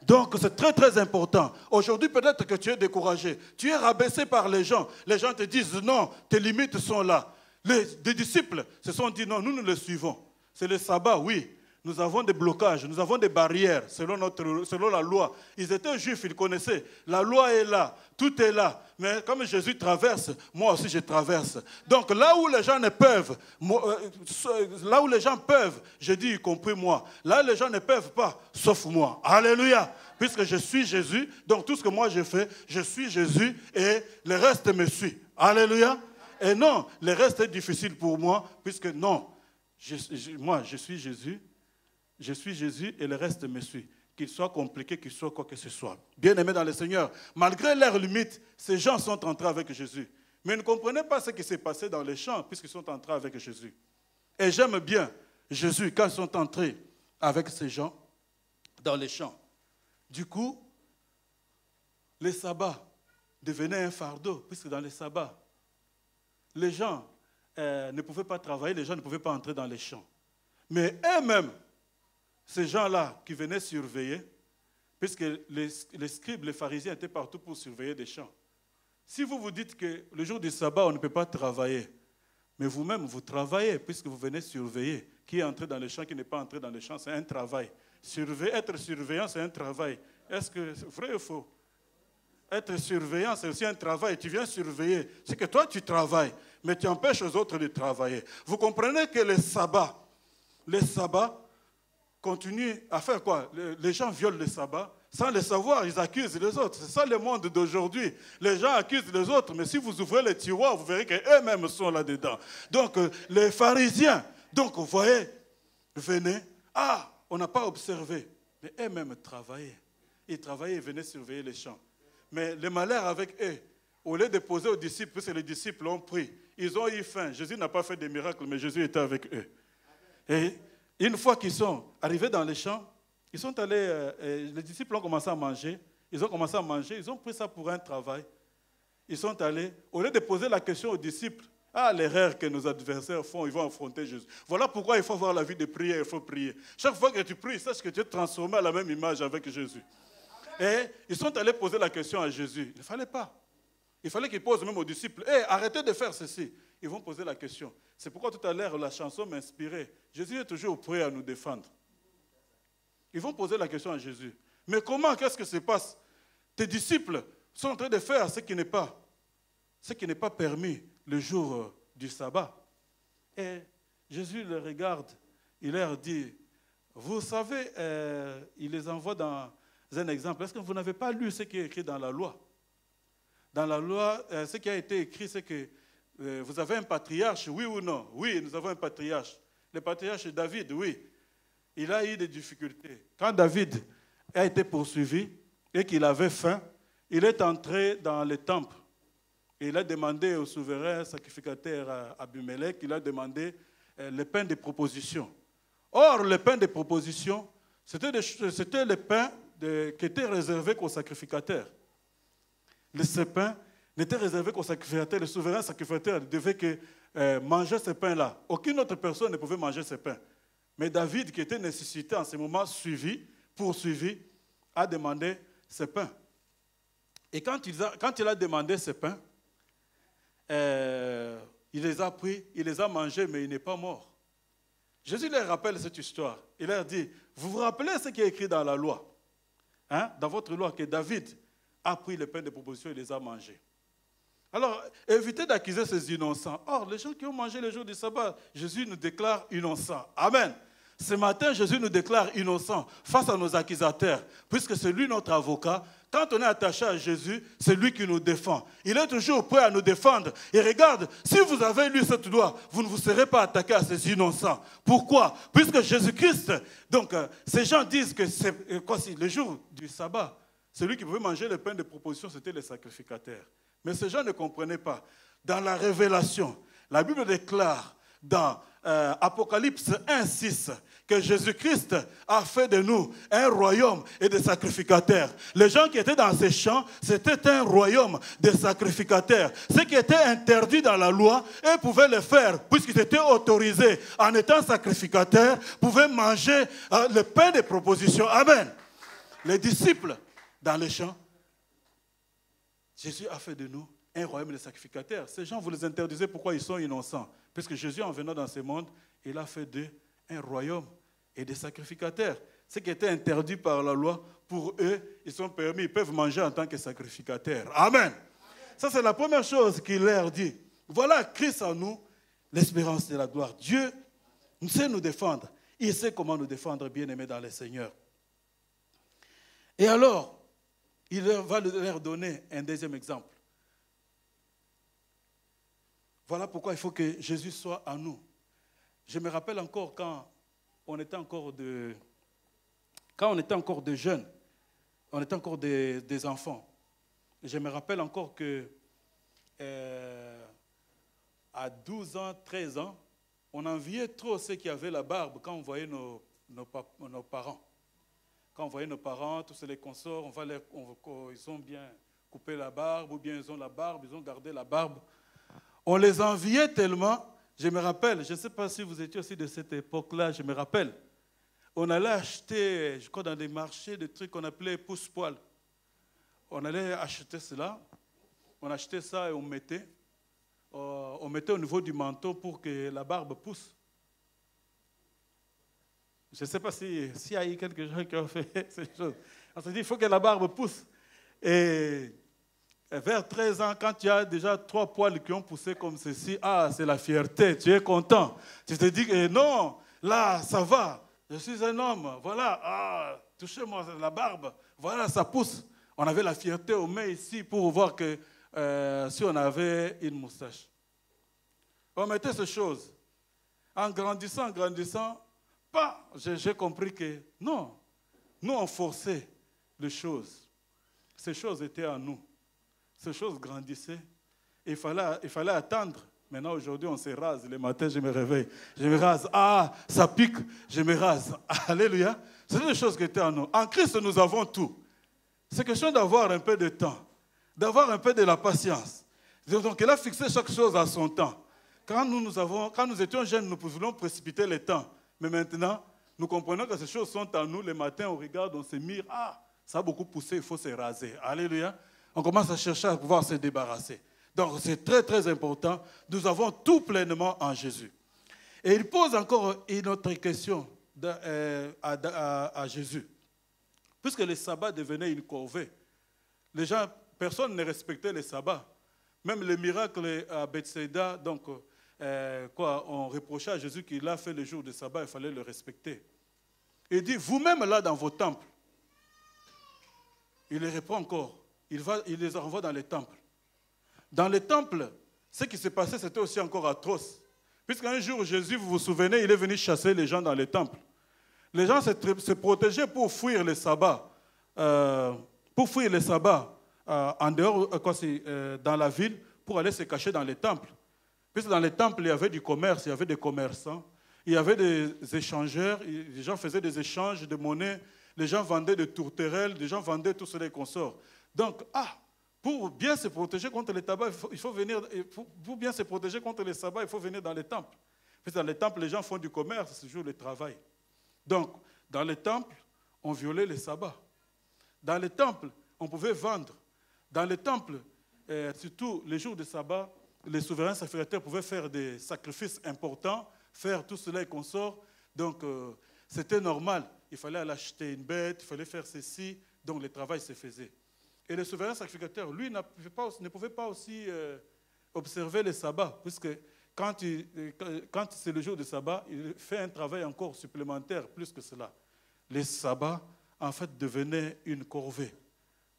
Donc, c'est très, très important. Aujourd'hui, peut-être que tu es découragé. Tu es rabaissé par les gens. Les gens te disent, non, tes limites sont là. Les disciples se sont dit, non, nous les suivons. C'est le sabbat, oui. nous avons des blocages, nous avons des barrières selon la loi. Ils étaient juifs, ils connaissaient. La loi est là, tout est là. Mais comme Jésus traverse, moi aussi je traverse. Donc là où les gens ne peuvent, là où les gens peuvent, je dis y compris moi. Là où les gens ne peuvent pas, sauf moi. Alléluia. Puisque je suis Jésus, donc tout ce que moi je fais, je suis Jésus et le reste me suit. Alléluia. Et non, le reste est difficile pour moi, puisque non, moi je suis Jésus. Je suis Jésus et le reste me suit. Qu'il soit compliqué, qu'il soit quoi que ce soit. Bien-aimés dans le Seigneur, malgré leurs limites, ces gens sont entrés avec Jésus. Mais ils ne comprenaient pas ce qui s'est passé dans les champs, puisqu'ils sont entrés avec Jésus. Et j'aime bien Jésus quand ils sont entrés avec ces gens dans les champs. Du coup, les sabbats devenaient un fardeau, puisque dans les sabbats, les gens ne pouvaient pas travailler, les gens ne pouvaient pas entrer dans les champs. Mais eux-mêmes, ces gens-là qui venaient surveiller, puisque les scribes, les pharisiens étaient partout pour surveiller des champs. Si vous vous dites que le jour du sabbat, on ne peut pas travailler, mais vous-même, vous travaillez, puisque vous venez surveiller. Qui est entré dans les champs, qui n'est pas entré dans les champs, c'est un travail. Être surveillant, c'est un travail. Est-ce que c'est vrai ou faux? Être surveillant, c'est aussi un travail. Tu viens surveiller. C'est que toi, tu travailles, mais tu empêches aux autres de travailler. Vous comprenez que les sabbats continuent à faire quoi? Les gens violent le sabbat. Sans le savoir, ils accusent les autres. C'est ça le monde d'aujourd'hui. Les gens accusent les autres, mais si vous ouvrez les tiroirs, vous verrez qu'eux-mêmes sont là-dedans. Donc, les pharisiens, donc, vous voyez, venaient. Ah, on n'a pas observé. Mais eux-mêmes travaillaient. Ils travaillaient et venaient surveiller les champs. Mais le malheur avec eux, au lieu de poser aux disciples, puisque les disciples ont pris, ils ont eu faim. Jésus n'a pas fait de miracles, mais Jésus était avec eux. Et une fois qu'ils sont arrivés dans les champs, ils sont allés, les disciples ont commencé à manger. Ils ont commencé à manger, ils ont pris ça pour un travail. Ils sont allés, au lieu de poser la question aux disciples, ah, l'erreur que nos adversaires font, ils vont affronter Jésus. Voilà pourquoi il faut avoir la vie de prière, il faut prier. Chaque fois que tu pries, sache que tu es transformé à la même image avec Jésus. Et ils sont allés poser la question à Jésus. Il ne fallait pas. Il fallait qu'ils posent même aux disciples, hey, arrêtez de faire ceci. Ils vont poser la question. C'est pourquoi tout à l'heure, la chanson m'inspirait. Jésus est toujours prêt à nous défendre. Ils vont poser la question à Jésus. Mais comment, qu'est-ce que se passe? Tes disciples sont en train de faire ce qui n'est pas permis le jour du sabbat. Et Jésus les regarde, il leur dit, vous savez, il les envoie dans un exemple. Est-ce que vous n'avez pas lu ce qui est écrit dans la loi? Dans la loi, ce qui a été écrit, c'est que vous avez un patriarche, oui ou non? Oui, nous avons un patriarche. Le patriarche David, oui. Il a eu des difficultés. Quand David a été poursuivi et qu'il avait faim, il est entré dans le temple. Et il a demandé au souverain sacrificateur Abimelech, il a demandé le pain de proposition. Or, le pain de proposition, c'était le pain qui était réservé qu'aux sacrificateurs. Ce pain n'était réservé qu'aux sacrificateurs. Le souverain sacrificateur devait manger ce pain-là. Aucune autre personne ne pouvait manger ce pain. Mais David, qui était nécessité en ce moment, poursuivi, a demandé ce pain. Et quand il a demandé ce pain, il les a pris, il les a mangés, mais il n'est pas mort. Jésus leur rappelle cette histoire. Il leur dit, vous vous rappelez ce qui est écrit dans la loi, dans votre loi, que David a pris le pain de proposition et les a mangés. Alors, évitez d'accuser ces innocents. Or, les gens qui ont mangé le jour du sabbat, Jésus nous déclare innocents. Amen. Ce matin, Jésus nous déclare innocents face à nos accusateurs, puisque c'est lui notre avocat. Quand on est attaché à Jésus, c'est lui qui nous défend. Il est toujours prêt à nous défendre. Et regarde, si vous avez lu cette loi, vous ne vous serez pas attaqué à ces innocents. Pourquoi? Puisque Jésus-Christ, donc ces gens disent que c'est le jour du sabbat, celui qui pouvait manger le pain de proposition, c'était les sacrificateurs. Mais ces gens ne comprenaient pas. Dans la révélation, la Bible déclare dans Apocalypse 1:6 que Jésus-Christ a fait de nous un royaume et des sacrificateurs. Les gens qui étaient dans ces champs, c'était un royaume des sacrificateurs. Ceux qui étaient interdits dans la loi, eux pouvaient le faire, puisqu'ils étaient autorisés en étant sacrificateurs, pouvaient manger le pain de proposition. Amen. Les disciples dans les champs, Jésus a fait de nous un royaume des sacrificateurs. Ces gens, vous les interdisez, pourquoi ils sont innocents? Parce que Jésus, en venant dans ce monde, il a fait d'eux un royaume et des sacrificateurs. Ce qui était interdit par la loi, pour eux, ils sont permis, ils peuvent manger en tant que sacrificateurs. Amen. Ça, c'est la première chose qu'il leur dit. Voilà Christ en nous, l'espérance de la gloire. Dieu sait nous défendre. Il sait comment nous défendre, bien-aimés dans le Seigneur. Et alors, il va leur donner un deuxième exemple. Voilà pourquoi il faut que Jésus soit en nous. Je me rappelle encore quand on était encore de jeunes, on était encore des enfants. Je me rappelle encore que à 12 ans, 13 ans, on enviait trop ceux qui avaient la barbe quand on voyait nos parents. Quand on voyait nos parents, tous les consorts, ils ont bien coupé la barbe, ou bien ils ont la barbe, ils ont gardé la barbe. On les enviait tellement, je me rappelle, je ne sais pas si vous étiez aussi de cette époque-là, je me rappelle, on allait acheter, je crois dans des marchés, des trucs qu'on appelait pousse-poil. On allait acheter cela, on achetait ça et on mettait au niveau du manteau pour que la barbe pousse. Je ne sais pas s'il y a eu quelques gens qui ont fait ces choses. On s'est dit, il faut que la barbe pousse. Et vers 13 ans, quand tu as déjà 3 poils qui ont poussé comme ceci, c'est la fierté, tu es content. Tu te dis que non, là, ça va, je suis un homme, voilà, touchez-moi la barbe, voilà, ça pousse. On avait la fierté aux mains ici pour voir que si on avait une moustache. On mettait ces choses. En grandissant, j'ai compris que non, nous on forçait les choses. Ces choses étaient en nous. Ces choses grandissaient. Il fallait attendre. Maintenant, aujourd'hui, on se rase. Le matin, je me réveille. Je me rase. Ça pique. Je me rase. Alléluia. C'est des choses qui étaient en nous. En Christ, nous avons tout. C'est question d'avoir un peu de temps. D'avoir un peu de la patience. Donc, il a fixé chaque chose à son temps. Quand nous étions jeunes, nous pouvions précipiter le temps. Mais maintenant, nous comprenons que ces choses sont en nous. Le matin, on regarde, on se mire. Ça a beaucoup poussé, il faut se raser. Alléluia. On commence à chercher à pouvoir se débarrasser. Donc, c'est très, très important. Nous avons tout pleinement en Jésus. Et il pose encore une autre question à Jésus. Puisque le sabbat devenait une corvée, les gens, personne ne respectait le sabbat. Même le miracle à Bethsaïda, donc, on reprochait à Jésus qu'il a fait le jour de sabbat, il fallait le respecter. Il dit, vous-même là dans vos temples, il les répond encore, il les renvoie dans les temples. Dans les temples, ce qui s'est passé, c'était aussi encore atroce. Puisqu'un jour, Jésus, vous vous souvenez, il est venu chasser les gens dans les temples. Les gens se protégeaient pour fuir les sabbats. En dehors, dans la ville, pour aller se cacher dans les temples. Puisque dans les temples, il y avait du commerce, il y avait des commerçants, il y avait des échangeurs, les gens faisaient des échanges de monnaie, les gens vendaient des tourterelles, les gens vendaient tous les consorts. Donc, pour bien se protéger contre les tabacs, pour bien se protéger contre les sabbats, il faut venir dans les temples. Puisque dans les temples, les gens font du commerce, c'est toujours le travail. Donc, dans les temples, on violait les sabbats. Dans les temples, on pouvait vendre. Dans les temples, surtout les jours de sabbat, les souverains sacrificateurs pouvaient faire des sacrifices importants, faire tout cela et consorts. Donc, c'était normal. Il fallait aller acheter une bête, il fallait faire ceci. Donc, le travail se faisait. Et le souverain sacrificateur, lui, ne pouvait pas aussi observer les sabbats, puisque quand c'est le jour de sabbat, il fait un travail encore supplémentaire, plus que cela. Les sabbats, en fait, devenaient une corvée.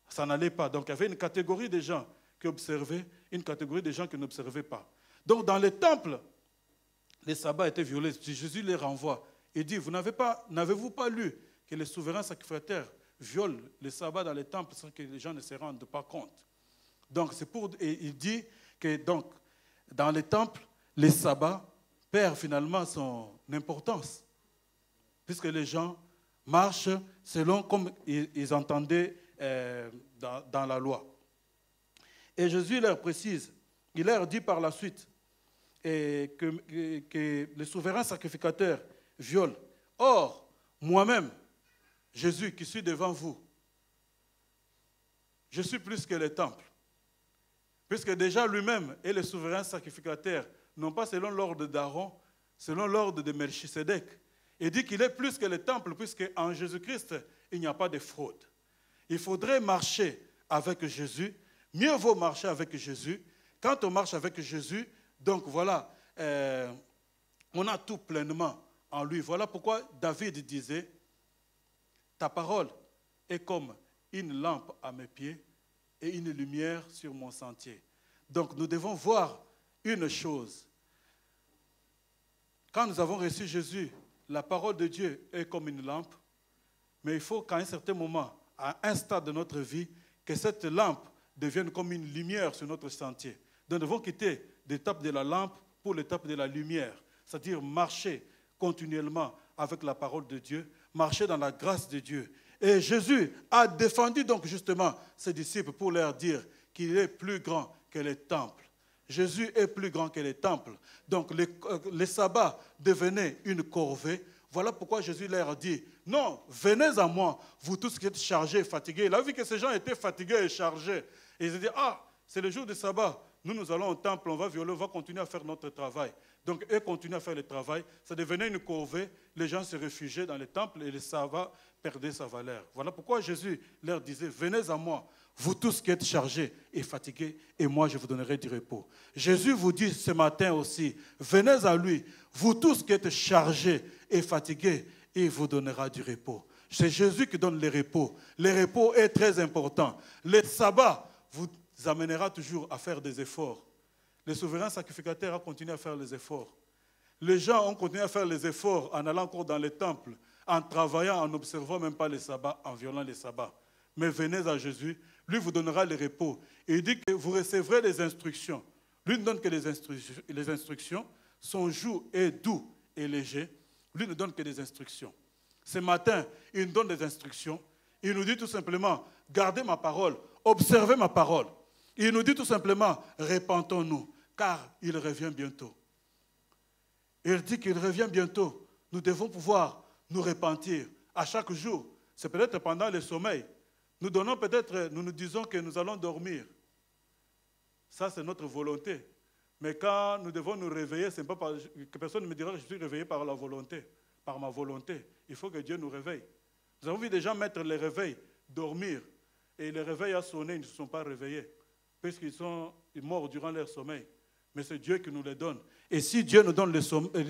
Ça n'allait pas. Donc, il y avait une catégorie de gens qui observaient, une catégorie de gens qui n'observaient pas. Donc, dans les temples, les sabbats étaient violés. Jésus les renvoie. Il dit, n'avez-vous pas lu que les souverains sacrificateurs violent les sabbats dans les temples sans que les gens ne se rendent pas compte? Donc, et il dit que donc, dans les temples, les sabbats perdent finalement son importance, puisque les gens marchent selon comme ils entendaient dans la loi. Et Jésus leur précise, il leur dit par la suite que les souverains sacrificateurs violent. Or, moi-même, Jésus qui suis devant vous, je suis plus que les temples. Puisque déjà lui-même et les souverains sacrificateurs, non pas selon l'ordre d'Aaron, selon l'ordre de Melchisédek, Il dit qu'il est plus que le temple, puisque en Jésus-Christ, il n'y a pas de fraude. Il faudrait marcher avec Jésus. Mieux vaut marcher avec Jésus. Quand on marche avec Jésus, donc voilà, on a tout pleinement en lui. Voilà pourquoi David disait, ta parole est comme une lampe à mes pieds et une lumière sur mon sentier. Donc nous devons voir une chose. Quand nous avons reçu Jésus, la parole de Dieu est comme une lampe, mais il faut qu'à un certain moment, à un stade de notre vie, que cette lampe devienne comme une lumière sur notre sentier. Donc nous devons quitter l'étape de la lampe pour l'étape de la lumière, c'est-à-dire marcher continuellement avec la parole de Dieu, marcher dans la grâce de Dieu. Et Jésus a défendu donc justement ses disciples pour leur dire qu'il est plus grand que les temples. Jésus est plus grand que les temples. Donc les sabbats devenaient une corvée. Voilà pourquoi Jésus leur dit, non, venez à moi, vous tous qui êtes chargés et fatigués. Il a vu que ces gens étaient fatigués et chargés. Et ils ont dit, ah, c'est le jour du sabbat. Nous allons au temple, on va violer, on va continuer à faire notre travail. Donc, eux continuent à faire le travail. Ça devenait une corvée. Les gens se réfugiaient dans les temples et le sabbat perdait sa valeur. Voilà pourquoi Jésus leur disait, venez à moi, vous tous qui êtes chargés et fatigués, et moi je vous donnerai du repos. Jésus vous dit ce matin aussi, venez à lui, vous tous qui êtes chargés et fatigués, et il vous donnera du repos. C'est Jésus qui donne le repos. Le repos est très important. Le sabbat vous amènera toujours à faire des efforts. Les souverains sacrificateurs ont continué à faire les efforts. Les gens ont continué à faire les efforts en allant encore dans les temples, en travaillant, en n'observant même pas les sabbats, en violant les sabbats. Mais venez à Jésus, lui vous donnera le repos. Et il dit que vous recevrez les instructions. Lui ne donne que les instructions. Son joug est doux et léger. Lui ne donne que des instructions. Ce matin, il nous donne des instructions. Il nous dit tout simplement, gardez ma parole, observez ma parole. Il nous dit tout simplement, répentons-nous, car il revient bientôt. Il dit qu'il revient bientôt. Nous devons pouvoir nous repentir à chaque jour. C'est peut-être pendant le sommeil. Nous nous disons que nous allons dormir. Ça, c'est notre volonté. Mais quand nous devons nous réveiller, c'est pas que personne ne me dira que je suis réveillé par la volonté, par ma volonté. Il faut que Dieu nous réveille. Nous avons vu des gens mettre les réveils, dormir, et le réveil a sonné, ils ne se sont pas réveillés, puisqu'ils sont morts durant leur sommeil. Mais c'est Dieu qui nous les donne. Et si Dieu nous donne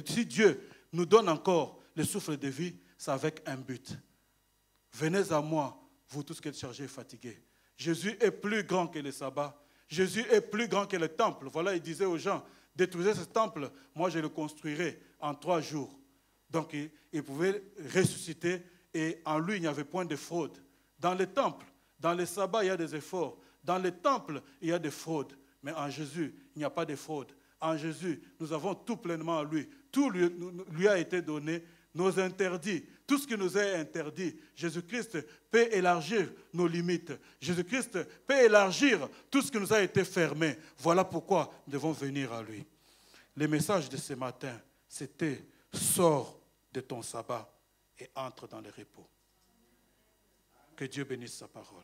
si Dieu nous donne encore le souffle de vie, c'est avec un but. Venez à moi, vous tous qui êtes chargés et fatigués. Jésus est plus grand que le sabbat. Jésus est plus grand que le temple. Voilà, il disait aux gens, détruisez ce temple, moi je le construirai en 3 jours. Donc il pouvait ressusciter et en lui il n'y avait point de fraude. Dans le temple, dans le sabbat, il y a des efforts. Dans le temple, il y a des fraudes. Mais en Jésus, il n'y a pas de fraude. En Jésus, nous avons tout pleinement en lui. Tout lui a été donné. Nos interdits, tout ce qui nous est interdit, Jésus-Christ peut élargir nos limites. Jésus-Christ peut élargir tout ce qui nous a été fermé. Voilà pourquoi nous devons venir à lui. Le message de ce matin, c'était « Sors de ton sabbat et entre dans le repos ». Que Dieu bénisse sa parole.